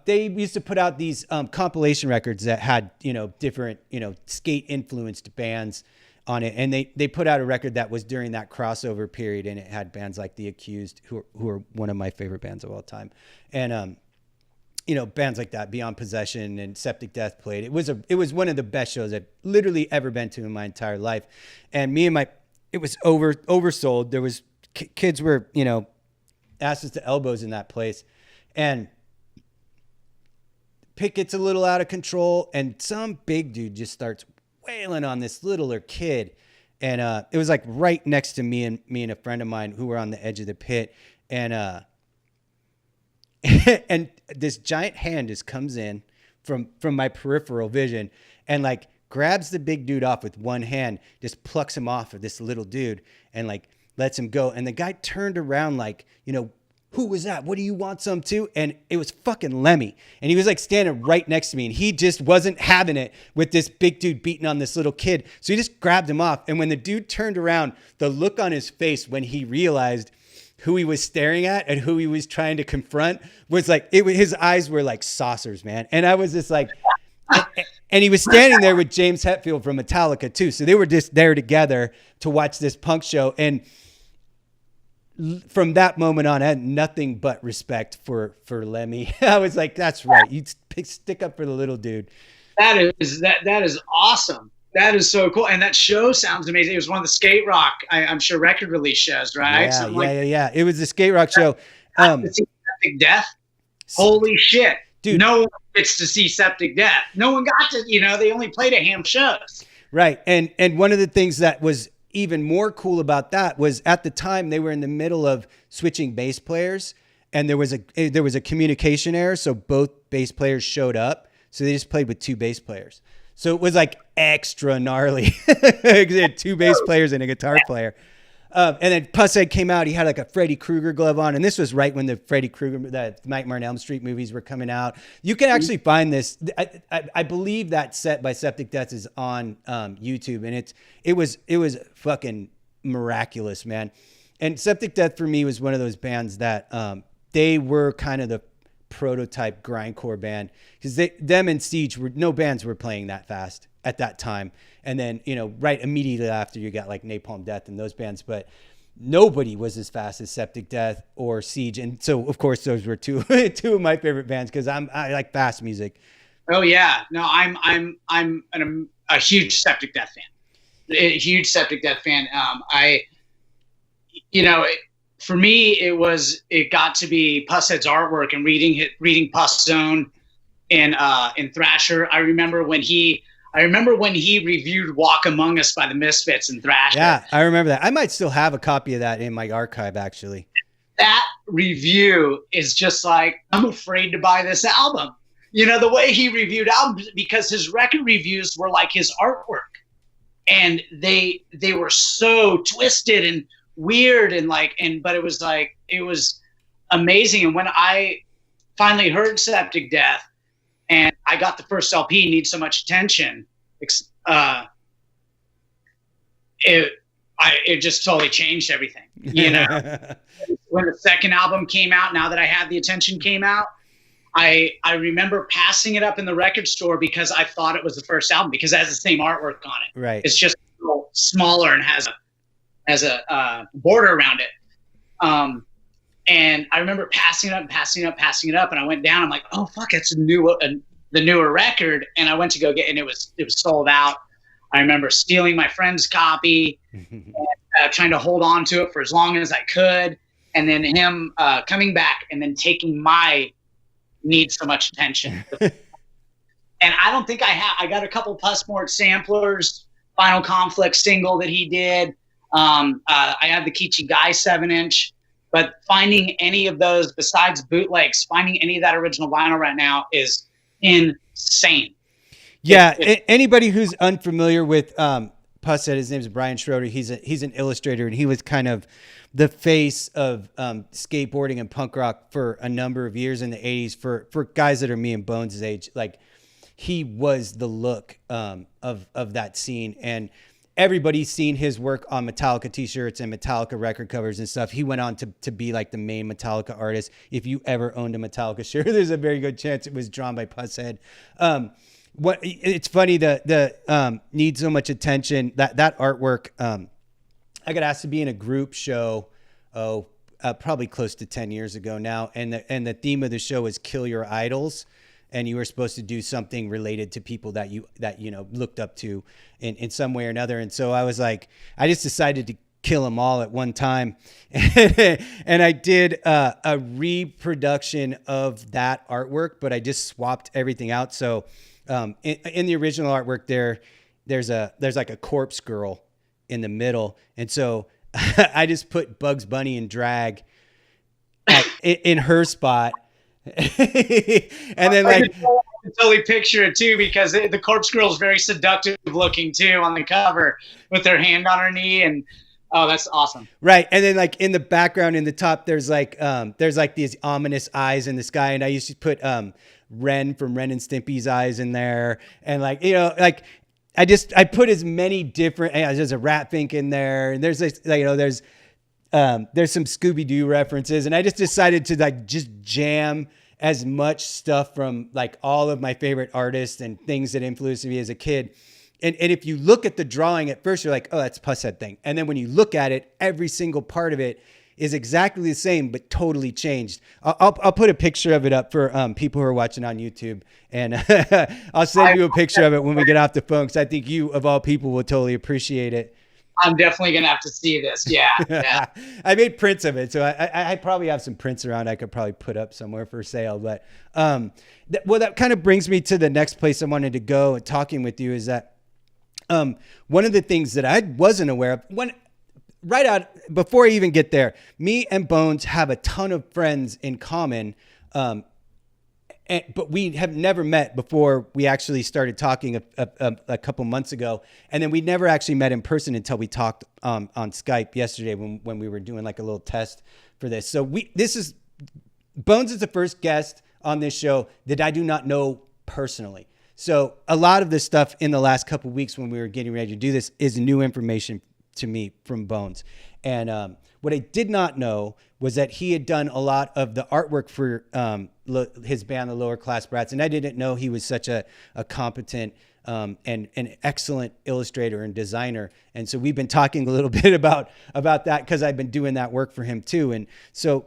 They used to put out these compilation records that had, different, skate influenced bands on it. And they put out a record that was during that crossover period, and it had bands like The Accused, who are one of my favorite bands of all time. And, bands like that, Beyond Possession and Septic Death played. It was one of the best shows I've literally ever been to in my entire life. And it was oversold. There was kids were, asses to elbows in that place. And Pick gets a little out of control, and some big dude just starts wailing on this littler kid. And it was like right next to me and a friend of mine who were on the edge of the pit. And and this giant hand just comes in from my peripheral vision and like grabs the big dude off with one hand, just plucks him off of this little dude and like lets him go. And the guy turned around like, "Who was that? What do you want some too?" And it was fucking Lemmy. And he was like standing right next to me, and he just wasn't having it with this big dude beating on this little kid. So he just grabbed him off. And when the dude turned around, the look on his face when he realized who he was staring at and who he was trying to confront was like, his eyes were like saucers, man. And I was just like, and he was standing there with James Hetfield from Metallica too. So they were just there together to watch this punk show. And from that moment on, I had nothing but respect for Lemmy. I was like, that's right. You stick up for the little dude. That is awesome. That is so cool. And that show sounds amazing. It was one of the Skate Rock, I'm sure, record release shows, right? Yeah. It was the Skate Rock show. Septic Death. Holy shit. Dude. No one gets to see Septic Death. No one got to, they only played a handful shows. Right. And one of the things that was even more cool about that was at the time they were in the middle of switching bass players, and there was a communication error. So both bass players showed up. So they just played with two bass players. So it was like extra gnarly. They had 2 bass players and a guitar player. And then Pushead came out. He had like a Freddy Krueger glove on. And this was right when the Freddy Krueger, the Nightmare on Elm Street movies were coming out. You can actually find this. I believe that set by Septic Death is on YouTube. And it was fucking miraculous, man. And Septic Death for me was one of those bands that they were kind of the prototype grindcore band, because them and Siege no bands were playing that fast at that time. And then, right immediately after, you got like Napalm Death and those bands, but nobody was as fast as Septic Death or Siege. And so, of course, those were two of my favorite bands, because I like fast music. Oh yeah, no, I'm a huge Septic Death fan. A huge Septic Death fan. For me, it got to be Pushead's artwork and reading Puss Zone in Thrasher. I remember when he reviewed Walk Among Us by the Misfits in Thrasher. Yeah, I remember that. I might still have a copy of that in my archive, actually. That review is just like, I'm afraid to buy this album. The way he reviewed albums, because his record reviews were like his artwork. And they were so twisted and weird but it was amazing. And when I finally heard Septic Death and I got the first LP, Need So Much Attention, it just totally changed everything. When the second album came out, Now That I Have the Attention came out, I remember passing it up in the record store because I thought it was the first album, because it has the same artwork on it. Right. It's just a little smaller and has a border around it. And I remember passing it up, and I went down. I'm like, oh fuck, it's the newer record. And I went to go get, and it was sold out. I remember stealing my friend's copy, and, trying to hold on to it for as long as I could, and then him coming back and then taking my Need So Much Attention. And I don't think I got a couple Pussmort samplers, Final Conflict single that he did. I have the Kichi Guy 7-inch, but finding any of those besides bootlegs, finding any of that original vinyl right now is insane. Yeah, anybody who's unfamiliar with Pushead, his name is Brian Schroeder. He's an illustrator, and he was kind of the face of skateboarding and punk rock for a number of years in the 80s for guys that are me and Bones' age. Like, he was the look of that scene, and everybody's seen his work on Metallica t-shirts and Metallica record covers and stuff. He went on to be like the main Metallica artist. If you ever owned a Metallica shirt, there's a very good chance it was drawn by Pushead. It's funny, the Need So Much Attention, that artwork. I got asked to be in a group show, probably close to 10 years ago now. And the theme of the show was Kill Your Idols. And you were supposed to do something related to people that you looked up to in some way or another. And so I was like, I just decided to kill them all at one time. And I did a reproduction of that artwork, but I just swapped everything out. So in the original artwork there's like a corpse girl in the middle. And so I just put Bugs Bunny and Drag in her spot. And then I can totally picture it too, because the corpse girl is very seductive looking too on the cover with her hand on her knee, and oh, that's awesome. Right. And then like in the background in the top there's like these ominous eyes in the sky, and I used to put Ren from Ren and Stimpy's eyes in there, and like I put as many different, there's a Rat Fink in there, and there's this, there's some Scooby-Doo references, and I just decided to like just jam as much stuff from like all of my favorite artists and things that influenced me as a kid. And if you look at the drawing at first, you're like, oh, that's Pushead thing. And then when you look at it, every single part of it is exactly the same, but totally changed. I'll put a picture of it up for people who are watching on YouTube, and I'll send you a picture of it when we get off the phone, because I think you, of all people, will totally appreciate it. I'm definitely going to have to see this. Yeah. I made prints of it. So I probably have some prints around I could probably put up somewhere for sale. But that kind of brings me to the next place I wanted to go talking with you, is that one of the things that I wasn't aware of right out before I even get there, me and Bones have a ton of friends in common. but we have never met before we actually started talking a couple months ago. And then we never actually met in person until we talked on Skype yesterday when we were doing like a little test for this. So Bones is the first guest on this show that I do not know personally. So a lot of this stuff in the last couple of weeks when we were getting ready to do this is new information to me from Bones. And what I did not know was that he had done a lot of the artwork for his band, the Lower Class Brats. And I didn't know he was such a competent and an excellent illustrator and designer. And so we've been talking a little bit about that because I've been doing that work for him too. And so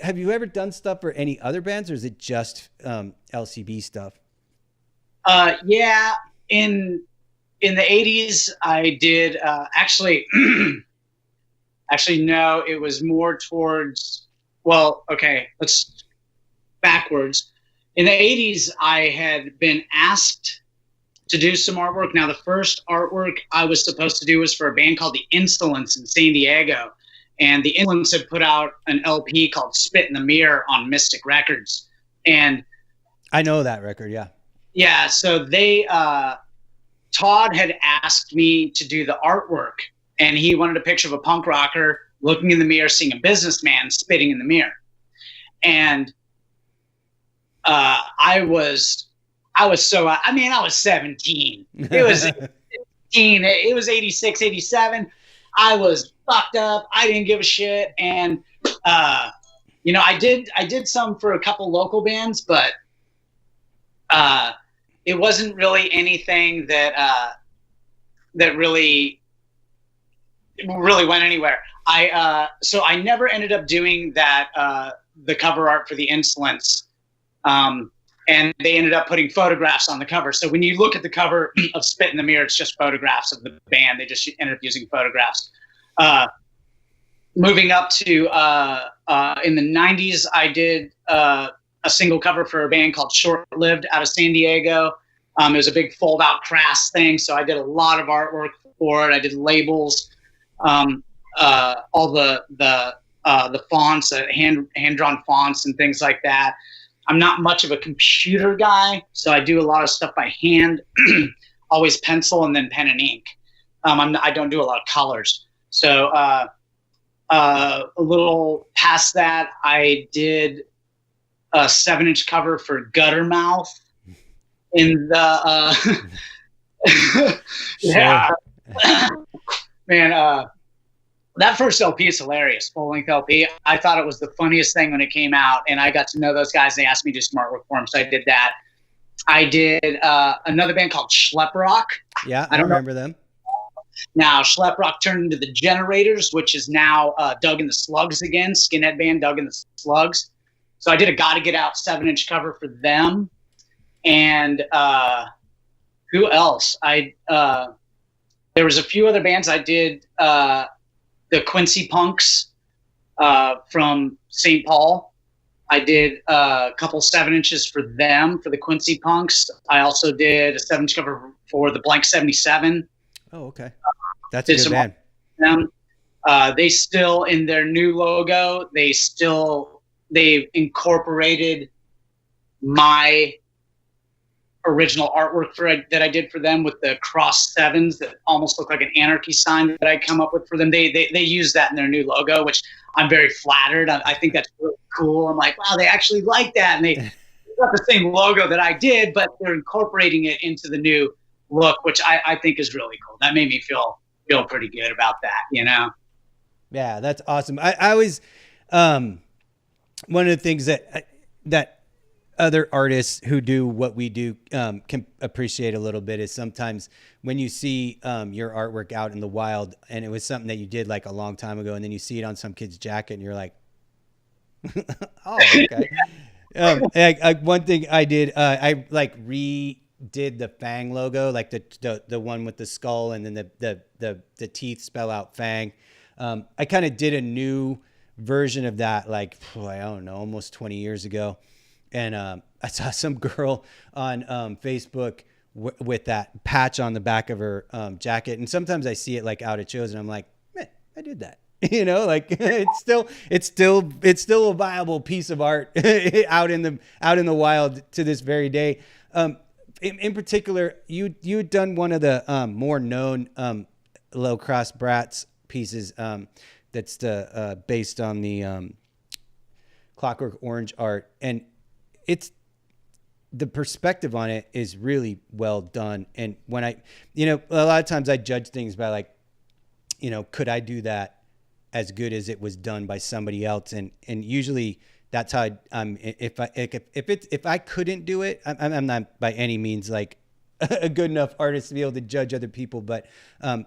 have you ever done stuff for any other bands, or is it just LCB stuff? Yeah, in the 80s, I did actually no, it was more towards, well, okay, let's backwards. In the 80s, I had been asked to do some artwork. Now, the first artwork I was supposed to do was for a band called the Insolents in San Diego. And the Insolents had put out an LP called Spit in the Mirror on Mystic Records. And I know that record, yeah. Yeah, so they, Todd had asked me to do the artwork, and he wanted a picture of a punk rocker looking in the mirror, seeing a businessman spitting in the mirror. And I was 17. It was 18. It was 86, 87. I was fucked up. I didn't give a shit. And, I did some for a couple local bands, but it wasn't really anything that really went anywhere. So I never ended up doing that, the cover art for the Insolents. And they ended up putting photographs on the cover. So when you look at the cover of Spit in the Mirror, it's just photographs of the band. They just ended up using photographs. Moving up to in the 90s, I did a single cover for a band called Short Lived out of San Diego. It was a big fold-out crass thing, so I did a lot of artwork for it. I did labels, all the fonts, hand-drawn fonts and things like that. I'm not much of a computer guy, so I do a lot of stuff by hand, always pencil and then pen and ink. I don't do a lot of colors. So a little past that, I did a 7-inch cover for Guttermouth in the yeah. Man, that first LP is hilarious, full-length LP. I thought it was the funniest thing when it came out, and I got to know those guys. They asked me to do some artwork for them, so I did that. I did another band called Schleprock. Yeah, I remember them. Now, Schleprock turned into the Generators, which is now Doug and the Slugs again, skinhead band Doug and the Slugs. So I did a Gotta Get Out 7-inch cover for them. And who else? There was a few other bands. I did the Quincy Punks from St. Paul. I did a couple 7-inches for them, for the Quincy Punks. I also did a 7-inch cover for the Blank 77. Oh, okay. That's a good band. Them. They still, in their new logo, they've incorporated my original artwork that I did for them with the cross 7s that almost look like an anarchy sign that I come up with for them. They use that in their new logo, which I'm very flattered. I think that's really cool. I'm like, wow, they actually like that. And they got the same logo that I did, but they're incorporating it into the new look, which I think is really cool. That made me feel pretty good about that, Yeah, that's awesome. I always, one of the things that other artists who do what we do can appreciate a little bit is sometimes when you see your artwork out in the wild and it was something that you did like a long time ago, and then you see it on some kid's jacket and you're like, oh, okay. One thing I did, I like redid the Fang logo, like the one with the skull and then the teeth spell out Fang. I kind of did a new version of that, like, I don't know, almost 20 years ago. And I saw some girl on Facebook with that patch on the back of her jacket. And sometimes I see it like out at shows and I'm like, man, I did that. You know, like it's still a viable piece of art out in the wild to this very day. In particular, you had done one of the more known Low Class Brats pieces that's based on the Clockwork Orange art, and it's the perspective on it is really well done. And when I, a lot of times I judge things by like, could I do that as good as it was done by somebody else? And usually that's how if I couldn't do it, I'm not by any means like a good enough artist to be able to judge other people. But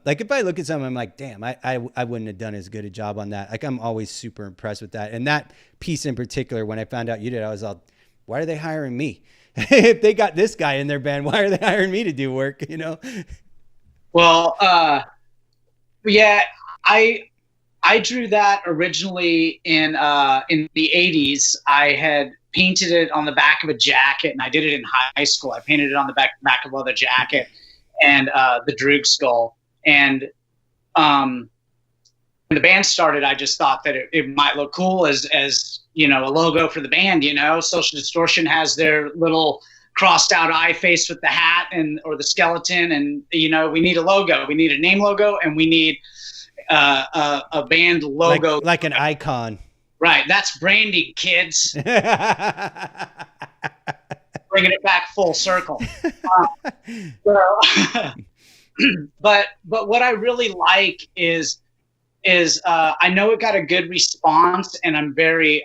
like if I look at something, I'm like, damn, I wouldn't have done as good a job on that. Like I'm always super impressed with that. And that piece in particular, when I found out you did, I was all, why are they hiring me? If they got this guy in their band, why are they hiring me to do work? Well, yeah, I drew that originally in the 80s. I had painted it on the back of a jacket, and I did it in high school. I painted it on the back of the jacket and the Droog skull. And when the band started, I just thought that it might look cool as a logo for the band. Social Distortion has their little crossed out eye face with the hat or the skeleton, and we need a logo. We need a name logo, and we need a band logo, like an icon. Right, that's branding, kids. Bringing it back full circle. But what I really like is I know it got a good response, and I'm very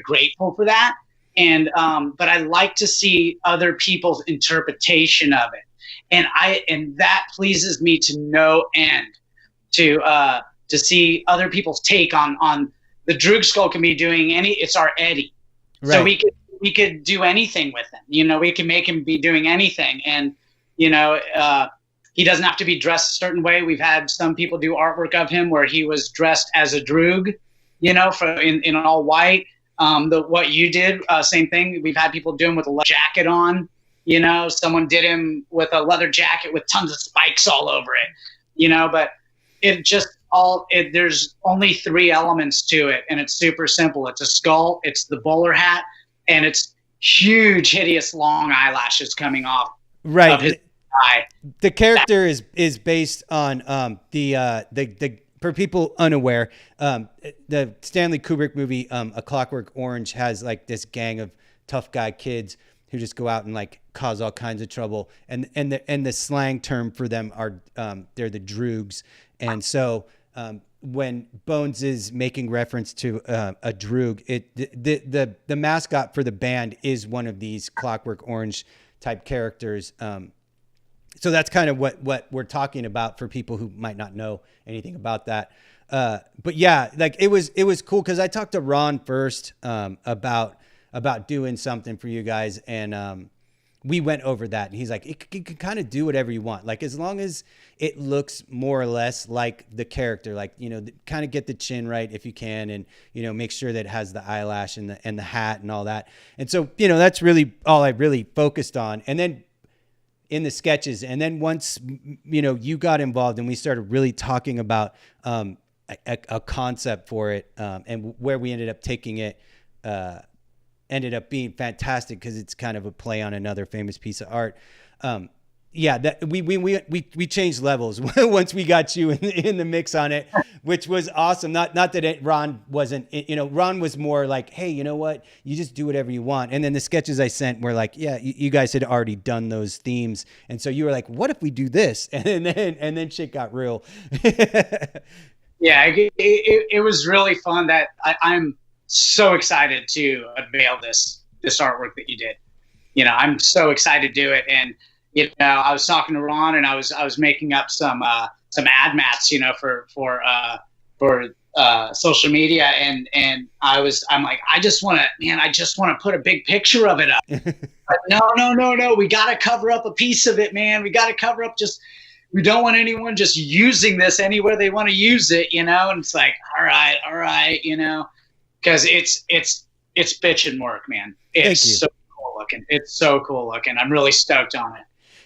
grateful for that. And but I like to see other people's interpretation of it, and that pleases me to no end. To see other people's take on the Droog skull can be doing it's our Eddie, right. So we could do anything with him. We can make him be doing anything, and he doesn't have to be dressed a certain way. We've had some people do artwork of him where he was dressed as a Droog, in all white. What you did, same thing. We've had people do him with a leather jacket on. Someone did him with a leather jacket with tons of spikes all over it. But it just there's only 3 elements to it, and it's super simple. It's a skull, it's the bowler hat, and it's huge, hideous, long eyelashes coming off of his eye. The character is based on the for people unaware, the Stanley Kubrick movie, A Clockwork Orange, has like this gang of tough guy kids who just go out and like cause all kinds of trouble, and the slang term for them are they're the Droogs. And so when Bones is making reference to a Droog, the mascot for the band is one of these Clockwork Orange type characters. So that's kind of what we're talking about for people who might not know anything about that. But yeah, like it was cool because I talked to Ron first about doing something for you guys, and we went over that, and he's like, you can kind of do whatever you want, like as long as it looks more or less like the character, like kind of get the chin right if you can, and make sure that it has the eyelash and the hat and all that. And so that's really all I really focused on. And then in the sketches, and then once you got involved and we started really talking about a concept for it, and where we ended up taking it, ended up being fantastic because it's kind of a play on another famous piece of art. That we changed levels once we got you in the mix on it, which was awesome. Not that Ron wasn't, Ron was more like, hey, you know what? You just do whatever you want. And then the sketches I sent were like, yeah, you guys had already done those themes. And so you were like, what if we do this? And then shit got real. Yeah, it was really fun. That I'm so excited to unveil this artwork that you did. I'm so excited to do it. And I was talking to Ron, and I was making up some ad mats, for social media, and I'm like, I just want to put a big picture of it up. But no, we got to cover up a piece of it, man. We got to cover up we don't want anyone just using this anywhere they want to use it, and it's like, all right, because it's bitchin' work, man. It's so cool looking. It's so cool looking. I'm really stoked on it.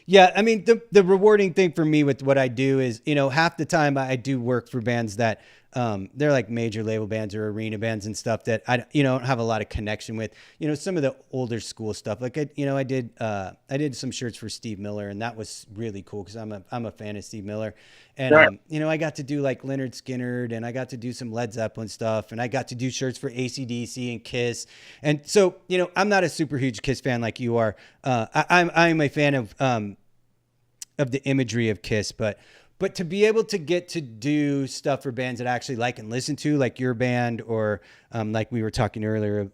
Yeah, I mean, the rewarding thing for me with what I do is, half the time I do work for bands that they're like major label bands or arena bands and stuff that I don't have a lot of connection with. Some of the older school stuff. Like I did some shirts for Steve Miller, and that was really cool because I'm a fan of Steve Miller. And Sure. I got to do like Leonard Skinner, and I got to do some Led Zeppelin stuff, and I got to do shirts for AC/DC and Kiss. And so I'm not a super huge Kiss fan like you are. I'm a fan of the imagery of Kiss, but to be able to get to do stuff for bands that I actually like and listen to, like your band, or like we were talking earlier,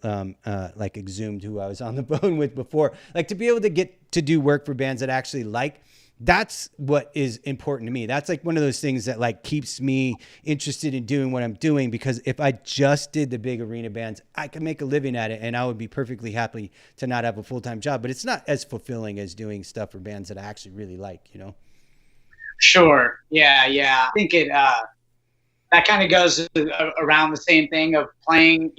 like Exhumed, who I was on the phone with before, like to be able to get to do work for bands that I actually like, that's what is important to me. That's like one of those things that like keeps me interested in doing what I'm doing, because if I just did the big arena bands, I could make a living at it and I would be perfectly happy to not have a full-time job, but it's not as fulfilling as doing stuff for bands that I actually really like, Sure. Yeah. I think that kind of goes around the same thing of playing,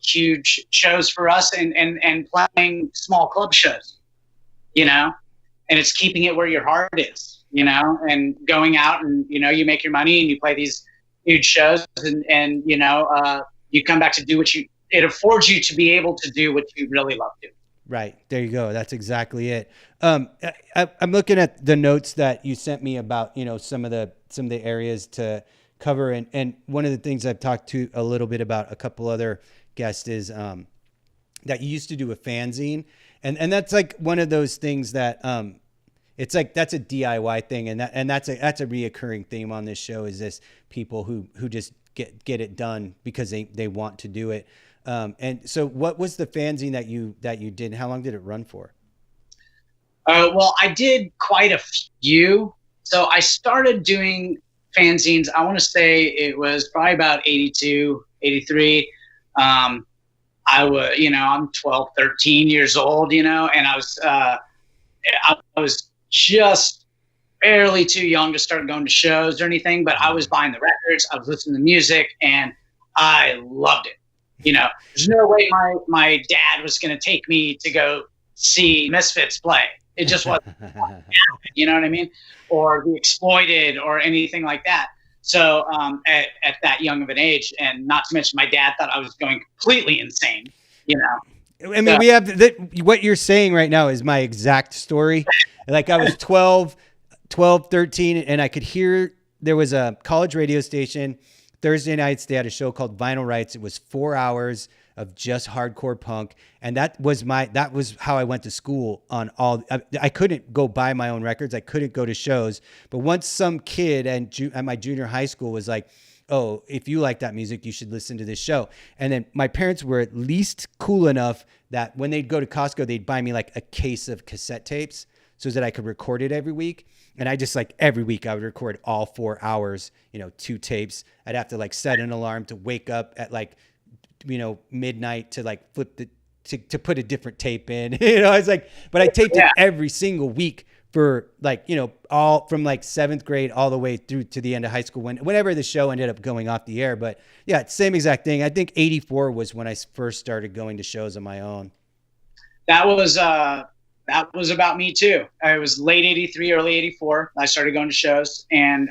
huge shows for us and playing small club shows, and it's keeping it where your heart is, and going out and, you make your money and you play these huge shows and you come back to do it affords you to be able to do what you really love doing. Right. There you go. That's exactly it. I'm looking at the notes that you sent me about, some of the areas to cover. And one of the things I've talked to a little bit about a couple other guests is that you used to do a fanzine. And that's like one of those things that it's like that's a DIY thing. And that's a reoccurring theme on this show, is this people who just get it done because they want to do it. And so what was the fanzine that you did? How long did it run for? Well, I did quite a few. So I started doing fanzines, I want to say it was probably about 82, 83. I was, I'm 12, 13 years old, and I was just barely too young to start going to shows or anything, but I was buying the records, I was listening to music, and I loved it. There's no way my dad was going to take me to go see Misfits play. It just wasn't, you know what I mean? Or The Exploited or anything like that. So at that young of an age, and not to mention my dad thought I was going completely insane, I mean, we have what you're saying right now is my exact story. Like I was 12, 13, and I could hear there was a college radio station. Thursday nights, they had a show called Vinyl Rights. It was 4 hours of just hardcore punk. And that was how I went to school on all. I couldn't go buy my own records. I couldn't go to shows. But once some kid at my junior high school was like, oh, if you like that music, you should listen to this show. And then my parents were at least cool enough that when they'd go to Costco, they'd buy me like a case of cassette tapes so that I could record it every week. And I just like every week I would record all 4 hours, 2 tapes. I'd have to like set an alarm to wake up at like, midnight to like flip to put a different tape in. I was like, but I taped it every single week for like, all from like 7th grade all the way through to the end of high school whenever the show ended up going off the air. But yeah, same exact thing. I think 84 was when I first started going to shows on my own. That was about me too. It was late 83, early 84. I started going to shows, and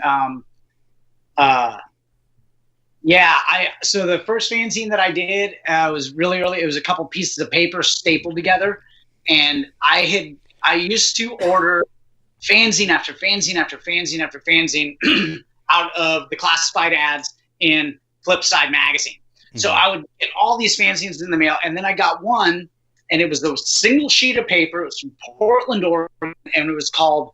so the first fanzine that I did was really early. It was a couple pieces of paper stapled together, and I used to order fanzine after fanzine after fanzine after fanzine out of the classified ads in Flipside magazine. Mm-hmm. So I would get all these fanzines in the mail, and then I got one, and it was a single sheet of paper. It was from Portland, Oregon, and it was called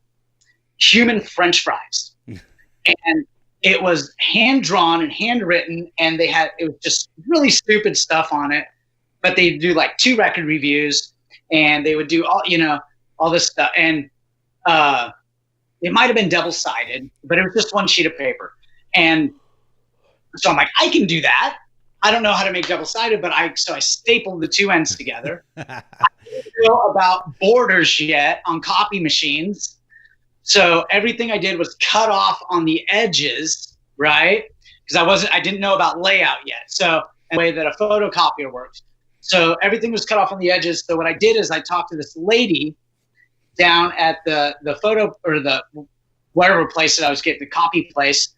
Human French Fries. And it was hand-drawn and handwritten, and it was just really stupid stuff on it. But they'd do like 2 record reviews, and they would do all this stuff. And it might have been double-sided, but it was just one sheet of paper. And so I'm like, I can do that. I don't know how to make double-sided, but I stapled the 2 ends together. I didn't know about borders yet on copy machines. So everything I did was cut off on the edges, right? Because I didn't know about layout yet. So the way that a photocopier works. So everything was cut off on the edges. So what I did is I talked to this lady down at the photo or the whatever place that I was getting, the copy place.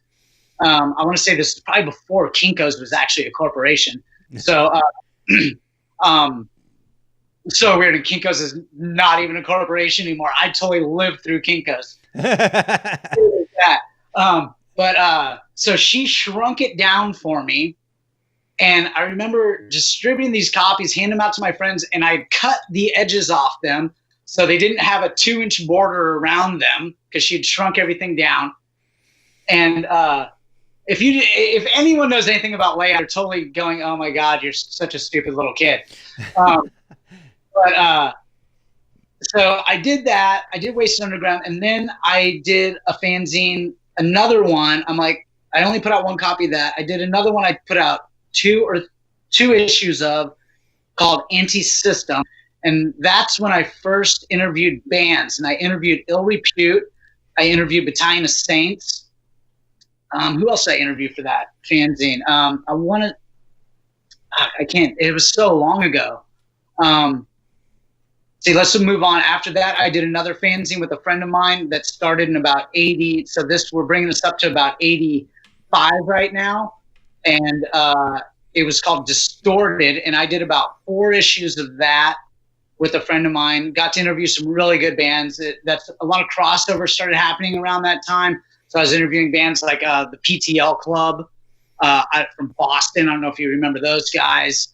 I want to say this is probably before Kinko's was actually a corporation. So, so weird. And Kinko's is not even a corporation anymore. I totally lived through Kinko's. So she shrunk it down for me. And I remember distributing these copies, handing them out to my friends, and I cut the edges off them so they didn't have a 2-inch border around them because she had shrunk everything down. And if anyone knows anything about layout, they're totally going, "Oh my God, you're such a stupid little kid." So I did that. I did Wasted Underground, and then I did a fanzine, another one. I'm like, I only put out one copy of that. I did another one. I put out two issues of, called Anti-System, and that's when I first interviewed bands. And I interviewed Ill Repute. I interviewed Battalion of Saints. Who else did I interview for that fanzine? I can't. It was so long ago. Let's move on. After that, I did another fanzine with a friend of mine that started in about 80. So we're bringing this up to about 85 right now. And it was called Distorted. And I did about 4 issues of that with a friend of mine. Got to interview some really good bands. That's a lot of crossover started happening around that time. So I was interviewing bands like the PTL Club from Boston. I don't know if you remember those guys.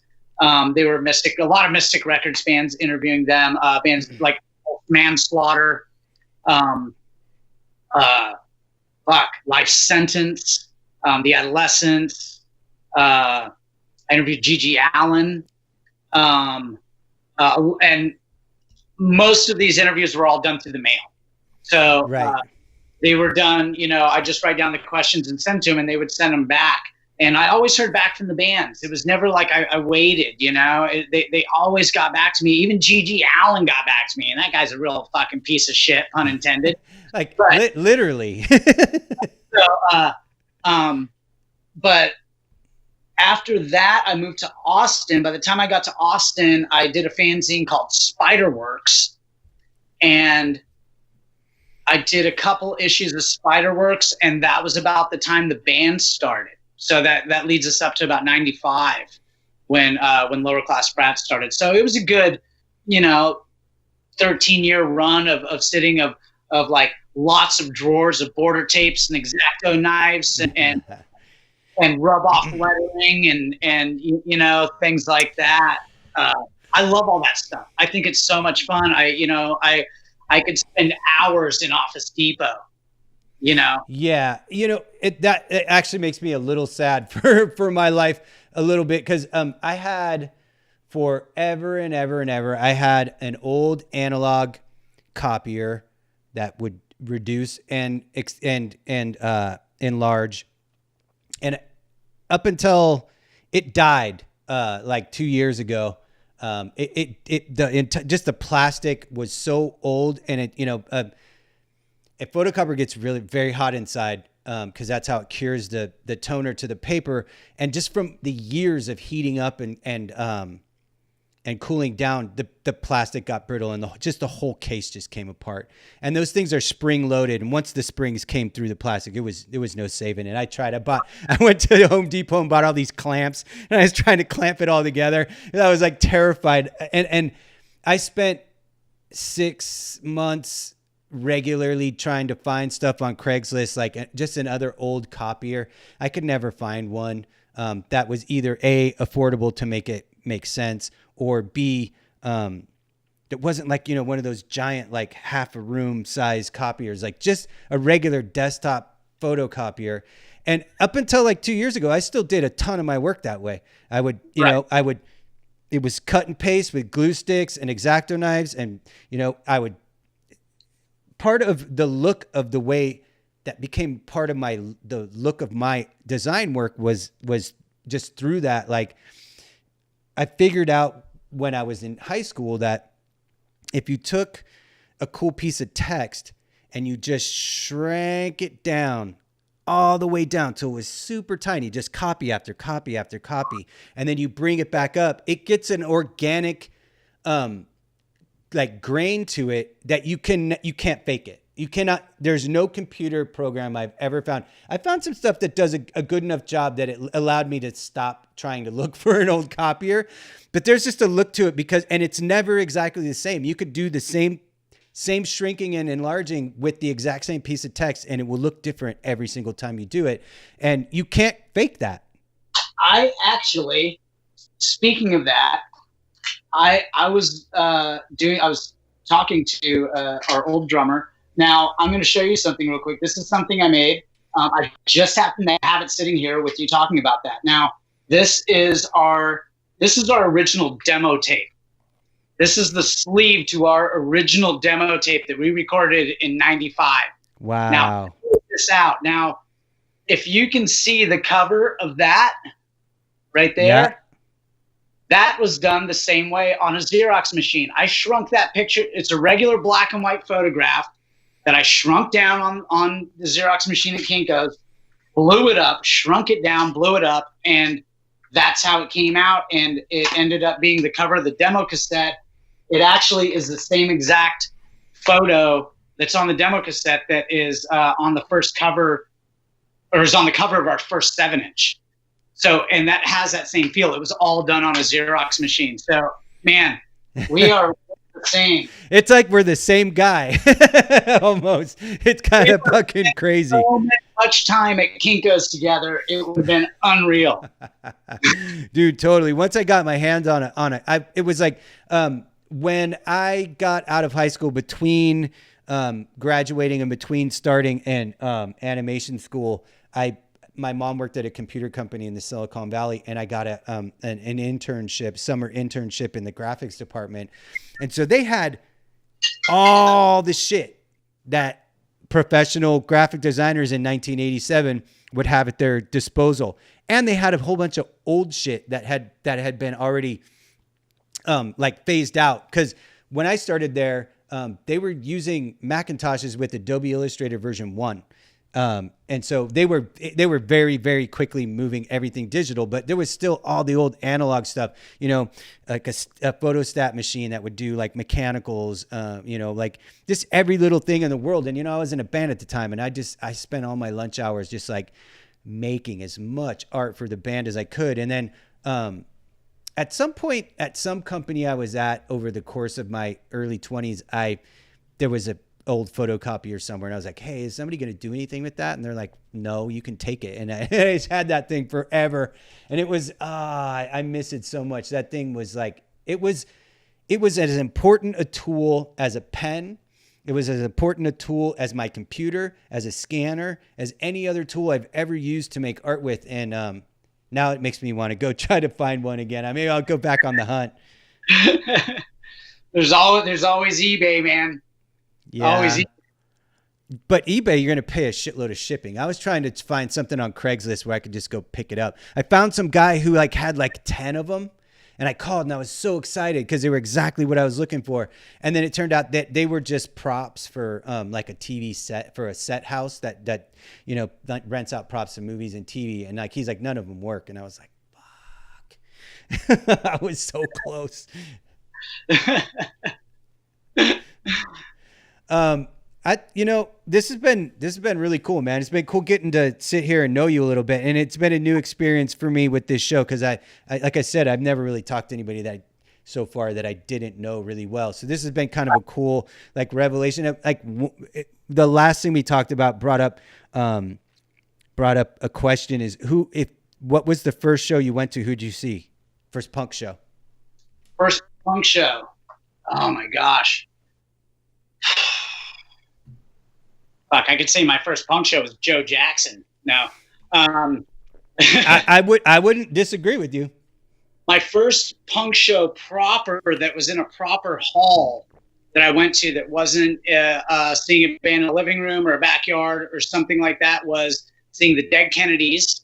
They were Mystic, a lot of Mystic Records bands, interviewing them. Bands like Manslaughter, Life Sentence, The Adolescents. I interviewed Gigi Allen. And most of these interviews were all done through the mail. So they were done, I just write down the questions and send to them, and they would send them back. And I always heard back from the bands. It was never like I waited, They always got back to me. Even Gigi Allen got back to me, and that guy's a real fucking piece of shit, pun intended. Literally. But after that, I moved to Austin. By the time I got to Austin, I did a fanzine called Spiderworks, and I did a couple issues of Spiderworks, and that was about the time the band started. So that leads us up to about 95 when Lower Class Brats started. So it was a good, 13-year run of sitting of like lots of drawers of border tapes and X-Acto knives and rub off lettering and things like that. I love all that stuff. I think it's so much fun. I could spend hours in Office Depot. Yeah. It actually makes me a little sad for my life a little bit. Cause, I had forever and ever and ever, I had an old analog copier that would reduce and enlarge. And up until it died, like 2 years ago, just the plastic was so old, and a photocopier gets really very hot inside, because that's how it cures the toner to the paper. And just from the years of heating up and cooling down, the plastic got brittle, and the whole case just came apart. And those things are spring loaded, and once the springs came through the plastic, it was no saving it. I went to Home Depot and bought all these clamps, and I was trying to clamp it all together, and I was like terrified. And I spent 6 months regularly trying to find stuff on Craigslist, like just another old copier. I could never find one that was either A, affordable to make it make sense, or B, it wasn't like, one of those giant, like half a room size copiers, like just a regular desktop photocopier. And up until like 2 years ago, I still did a ton of my work that way. I would, it was cut and paste with glue sticks and X-Acto knives. And, part of the look of the way that became part of the look of my design work was just through that. Like, I figured out when I was in high school that if you took a cool piece of text and you just shrank it down all the way down till it was super tiny, just copy after copy after copy, and then you bring it back up, it gets an organic, like grain to it that you can't fake it. You cannot, there's no computer program I've ever found. I found some stuff that does a good enough job that it allowed me to stop trying to look for an old copier. But there's just a look to it and it's never exactly the same. You could do the same shrinking and enlarging with the exact same piece of text, and it will look different every single time you do it. And you can't fake that. I actually, speaking of that, I was talking to our old drummer. Now I'm going to show you something real quick. This is something I made. I just happen to have it sitting here with you talking about that. Now this is our original demo tape. This is the sleeve to our original demo tape that we recorded in '95. Wow. Now check this out. Now, if you can see the cover of that right there. Yeah. That was done the same way on a Xerox machine. I shrunk that picture. It's a regular black and white photograph that I shrunk down on the Xerox machine at Kinko's, blew it up, shrunk it down, blew it up, and that's how it came out. And it ended up being the cover of the demo cassette. It actually is the same exact photo that's on the demo cassette that is on the first cover, or is on the cover of our first 7-inch. So, and that has that same feel. It was all done on a Xerox machine. So, man, we are the same. It's like we're the same guy, almost. It's kind of fucking crazy. So much time at Kinko's together, it would have been unreal. Dude, totally. Once I got my hands on it, it was like when I got out of high school, between graduating and between starting and animation school, my mom worked at a computer company in the Silicon Valley, and I got an internship, summer internship in the graphics department. And so they had all the shit that professional graphic designers in 1987 would have at their disposal. And they had a whole bunch of old shit that had been already like phased out. Cause when I started there, they were using Macintoshes with Adobe Illustrator version 1. And so they were very, very quickly moving everything digital, but there was still all the old analog stuff, you know, like a photostat machine that would do like mechanicals, you know, like just every little thing in the world. And, you know, I was in a band at the time, and I spent all my lunch hours just like making as much art for the band as I could. And then, at some point at some company I was at over the course of my early 20s, there was a old photocopier somewhere, and I was like, hey, is somebody going to do anything with that? And they're like, no, you can take it. And I just had that thing forever. And it was, I miss it so much. That thing was like, it was as important a tool as a pen. It was as important a tool as my computer, as a scanner, as any other tool I've ever used to make art with. And now it makes me want to go try to find one again. Maybe I'll go back on the hunt. There's always eBay, man. Yeah. Always. But eBay, you're going to pay a shitload of shipping. I was trying to find something on Craigslist where I could just go pick it up. I found some guy who like had like 10 of them, and I called, and I was so excited because they were exactly what I was looking for. And then it turned out that they were just props for like a TV set, for a set house that you know, rents out props to movies and TV. And like he's like, none of them work. And I was like, fuck. I was so close. You know, this has been really cool, man. It's been cool getting to sit here and know you a little bit. And it's been a new experience for me with this show. Cause I like I said, I've never really talked to anybody so far that I didn't know really well. So this has been kind of a cool, like, revelation. Like the last thing we talked about brought up a question is what was the first show you went to? Who'd you see? First punk show. First punk show. Oh my gosh. Fuck, I could say my first punk show was Joe Jackson. No. I wouldn't disagree with you. My first punk show proper that was in a proper hall that I went to that wasn't seeing a band in a living room or a backyard or something like that was seeing the Dead Kennedys.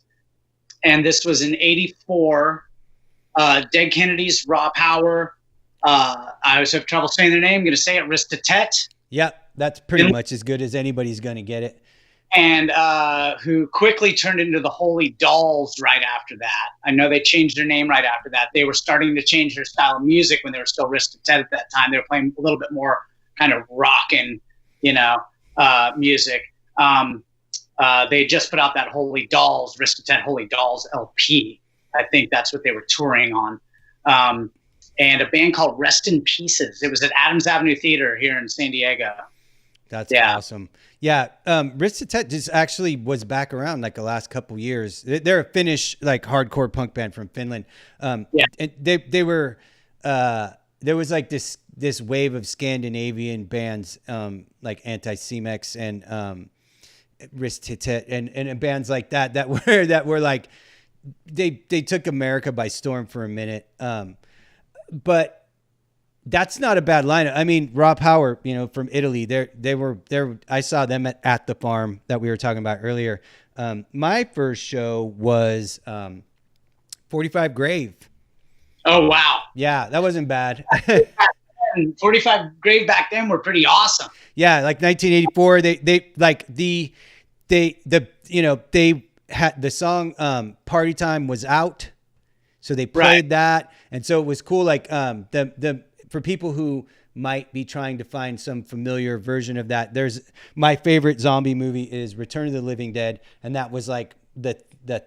And this was in '84. Dead Kennedys, Raw Power. I always have trouble saying their name. I'm going to say it, Ristatet. Yep. That's pretty much as good as anybody's going to get it. And who quickly turned into the Holy Dolls right after that. I know they changed their name right after that. They were starting to change their style of music when they were still Ristatet at that time. They were playing a little bit more kind of rock and, you know. music. They just put out that Holy Dolls, Risk of 10 Holy Dolls LP. I think that's what they were touring on. And a band called Rest in Pieces. It was at Adams Avenue Theater here in San Diego. That's awesome. Yeah. Risk of 10 just actually was back around like the last couple years. They're a Finnish, like hardcore punk band from Finland. And they were, there was like this wave of Scandinavian bands, like Anti-Semex and, Risk to Tet and bands like that were like they took America by storm for a minute. But that's not a bad lineup. I mean, Raw Power, from Italy, they were I saw them at the farm that we were talking about earlier. My first show was 45 Grave. Oh wow. Yeah, that wasn't bad. 45 Grave back then were pretty awesome. Yeah, like 1984, they had the song Party Time was out, so they played that, and so it was cool. Like for people who might be trying to find some familiar version of that, there's my favorite zombie movie is Return of the Living Dead, and that was like the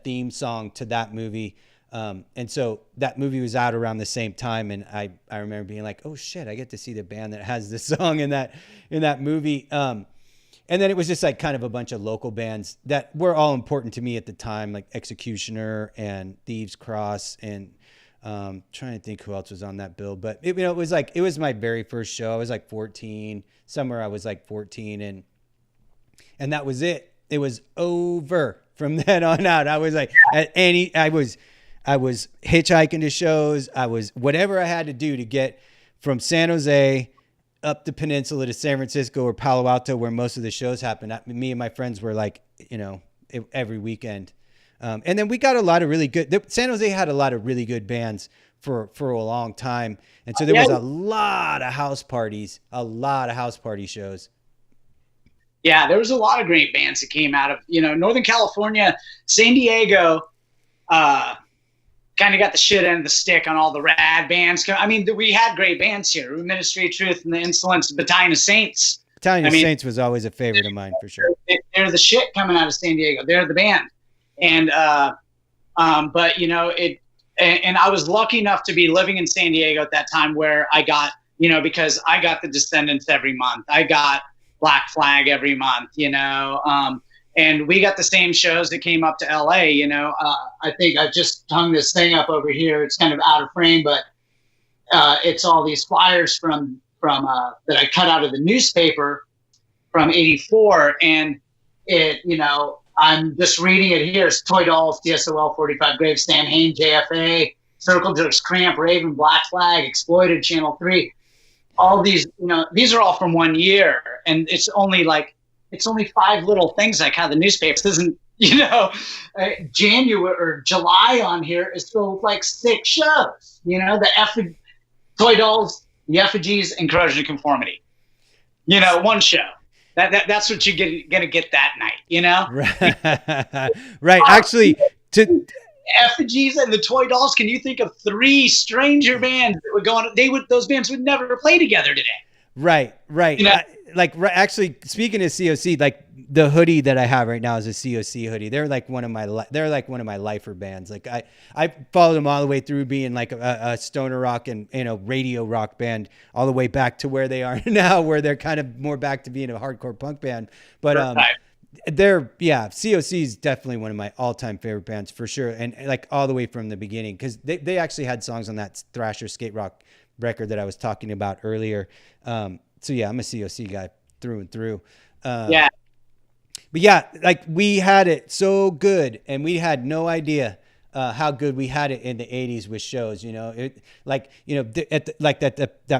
theme song to that movie. And so that movie was out around the same time, and I remember being like, oh shit, I get to see the band that has this song in that movie. And then it was just like kind of a bunch of local bands that were all important to me at the time, like Executioner and Thieves Cross, and trying to think who else was on that bill. But it was my very first show. I was like 14, somewhere I was like 14, and that was it. It was over from then on out. I was like I was hitchhiking to shows. I was whatever I had to do to get from San Jose up the peninsula to San Francisco or Palo Alto, where most of the shows happened. Me and my friends were like, every weekend. And then we got a lot of really good, San Jose had a lot of really good bands for a long time. And so there was a lot of house party shows. Yeah, there was a lot of great bands that came out of, Northern California. San Diego, kind of got the shit end of the stick on all the rad bands. I mean, we had great bands here. Ministry of Truth and the Insolence, Battalion of Saints. Battalion of Saints was always a favorite of mine for sure. They're the shit coming out of San Diego. They're the band. And, but and I was lucky enough to be living in San Diego at that time where I got, because I got the Descendants every month. I got Black Flag every month, and we got the same shows that came up to LA, I think I just hung this thing up over here. It's kind of out of frame, but it's all these flyers from that I cut out of the newspaper from '84. And it, I'm just reading it here. It's Toy Dolls, TSOL, 45 Grave, Sam Hain, JFA, Circle Jerks, Cramp, Raven, Black Flag, Exploited, Channel 3. All these, these are all from 1 year. And it's only 5 little things like how the newspaper isn't, January or July on here is filled with like 6 shows, the Toy Dolls, the Effigies, and Corrosion of Conformity, one show. That's what you're gonna get that night, Right. Actually, to Effigies and the Toy Dolls. Can you think of 3 stranger bands that would go on? Those bands would never play together today. Right. Actually, speaking of COC, like the hoodie that I have right now is a COC hoodie. They're like one of my lifer bands. Like I followed them all the way through being like a stoner rock and radio rock band all the way back to where they are now, where they're kind of more back to being a hardcore punk band. But COC is definitely one of my all-time favorite bands for sure, and like all the way from the beginning, because they actually had songs on that thrasher skate rock record that I was talking about earlier. So yeah, I'm a COC guy through and through. But yeah, like we had it so good, and we had no idea how good we had it in the 80s with shows. That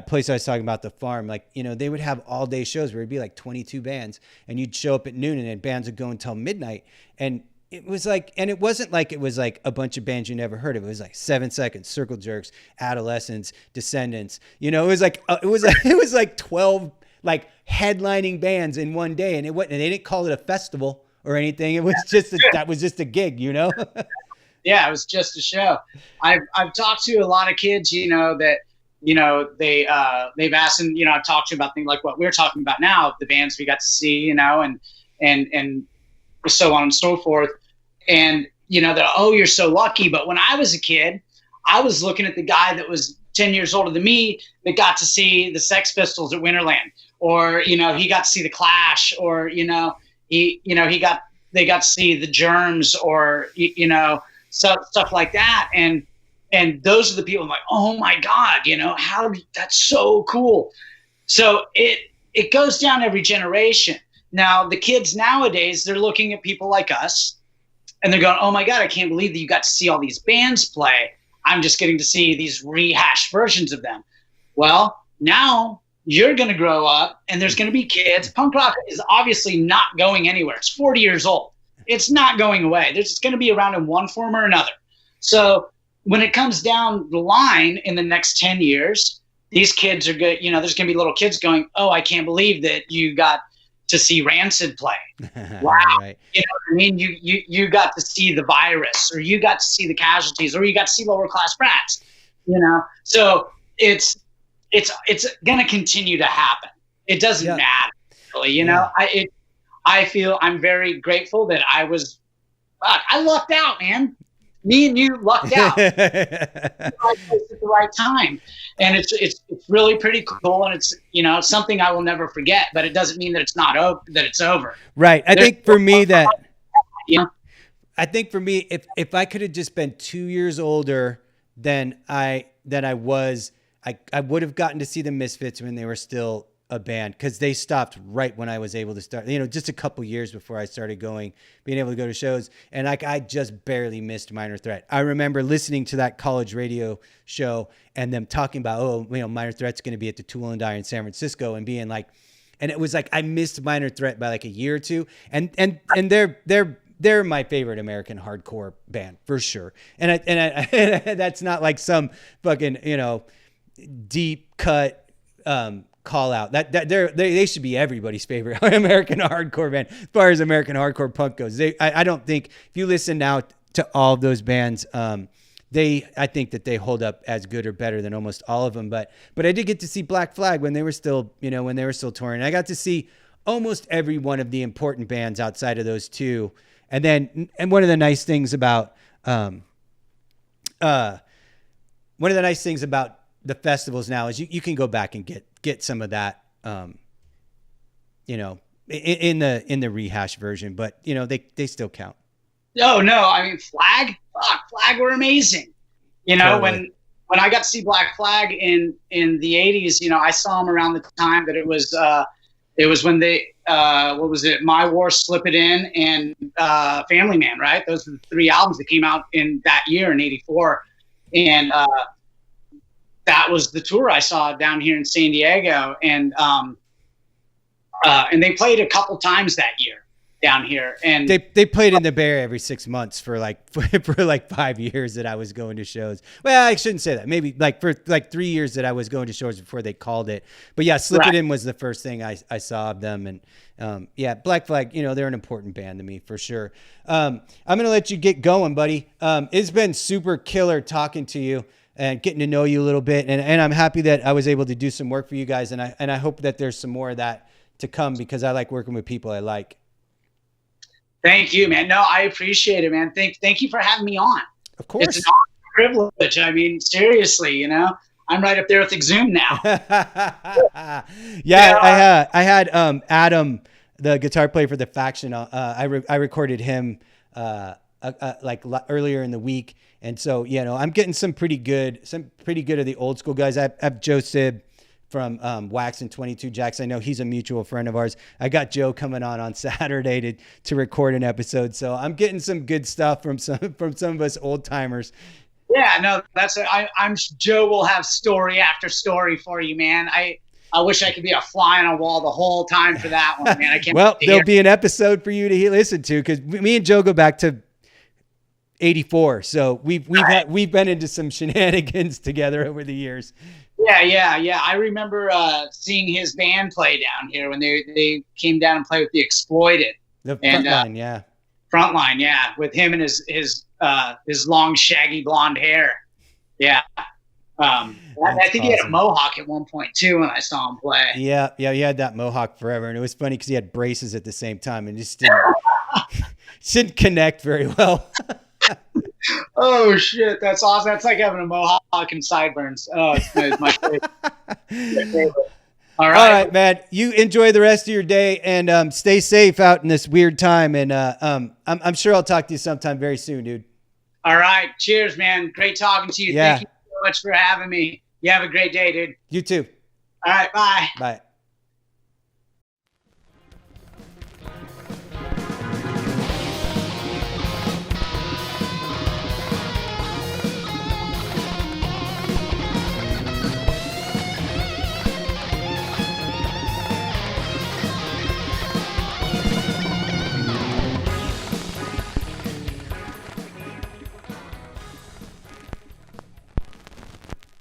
place I was talking about, the farm. Like they would have all day shows where it'd be like 22 bands, and you'd show up at noon, and then bands would go until midnight. And it was like, and it wasn't like it was like a bunch of bands you never heard of. It was like 7 Seconds, Circle Jerks, Adolescents, Descendants. It was like 12 like headlining bands in one day, and they didn't call it a festival or anything. It was just that was just a gig, Yeah, it was just a show. I've talked to a lot of kids, that they've asked, and I've talked to you about things like what we're talking about now, the bands we got to see, and so on and so forth. And they're, oh, you're so lucky. But when I was a kid, I was looking at the guy that was 10 years older than me that got to see the Sex Pistols at Winterland, or he got to see the Clash, or they got to see the Germs, or stuff like that. And those are the people I'm like, oh my God, that's so cool. So it goes down every generation. Now the kids nowadays, they're looking at people like us and they're going, oh my God, I can't believe that you got to see all these bands play. I'm just getting to see these rehashed versions of them. Well, now you're going to grow up and there's going to be kids. Punk rock is obviously not going anywhere. It's 40 years old. It's not going away. It's going to be around in one form or another. So when it comes down the line in the next 10 years, these kids are good. There's going to be little kids going, oh, I can't believe that you got to see Rancid play. Wow. Right. You know what I mean? You got to see the Virus, or you got to see the Casualties, or you got to see Lower Class Brats, So it's going to continue to happen. It doesn't matter, really. I feel I'm very grateful that I lucked out, man. Me and you lucked out at the right place at the right time. And it's really pretty cool. And it's something I will never forget, but it doesn't mean that it's not that it's over. Right. I think for me, if I could have just been 2 years older than I was, I would have gotten to see the Misfits when they were still a band, because they stopped right when I was able to start, just a couple years before I started being able to go to shows. And I just barely missed Minor Threat. I remember listening to that college radio show and them talking about, Minor Threat's going to be at the Tool and Die in San Francisco, and being like, and it was like, I missed Minor Threat by like a year or two. And they're my favorite American hardcore band for sure. And I that's not like some fucking, deep cut, call out that they should be everybody's favorite American hardcore band as far as American hardcore punk goes. I don't think, if you listen now to all of those bands, I think that they hold up as good or better than almost all of them. But I did get to see Black Flag when they were still touring. I got to see almost every one of the important bands outside of those two. And one of the nice things about the festivals now is you can go back and get some of that, in the rehash version, but they still count. Oh no, I mean Flag Flag were amazing. Totally. When I got to see Black Flag in the 80s, I saw them around the time that it was when they what was it, My War, Slip It In, and Family Man, right? Those were the three albums that came out in that year in '84, and that was the tour I saw down here in San Diego, and they played a couple times that year down here, and they played in the Bay Area every 6 months for like 5 years that I was going to shows. Well, I shouldn't say that. Maybe for 3 years that I was going to shows before they called it. But yeah, Slip It In was the first thing I saw of them, and Black Flag. They're an important band to me for sure. I'm gonna let you get going, buddy. It's been super killer talking to you and getting to know you a little bit. And I'm happy that I was able to do some work for you guys. And I hope that there's some more of that to come, because I like working with people I like. Thank you, man. No, I appreciate it, man. Thank you for having me on. Of course. It's an honor, privilege. I mean, seriously, I'm right up there with Exhumed now. I had Adam, the guitar player for the Faction. I recorded him earlier in the week. And so, I'm getting some pretty good of the old school guys. I have Joe Sib from Wax and 22 Jacks. I know he's a mutual friend of ours. I got Joe coming on Saturday to record an episode. So I'm getting some good stuff from some of us old timers. Yeah, no, that's it. I'm Joe will have story after story for you, man. I wish I could be a fly on a wall the whole time for that one, man. I can't. Well, there'll be an episode for you to listen to, because me and Joe go back to 84. So we've been into some shenanigans together over the years. Yeah. I remember seeing his band play down here when they came down and played with the Exploited. The Frontline, yeah. Frontline, yeah, with him and his long shaggy blonde hair. Yeah. I think he had a awesome. mohawk at one point too when I saw him play. Yeah, he had that mohawk forever, and it was funny because he had braces at the same time, and just didn't connect very well. Oh shit, that's awesome. That's like having a mohawk and sideburns. Oh, it's my favorite. All right, man. You enjoy the rest of your day and stay safe out in this weird time. And I'm sure I'll talk to you sometime very soon, dude. All right. Cheers, man. Great talking to you. Yeah. Thank you so much for having me. You have a great day, dude. You too. All right. Bye. Bye.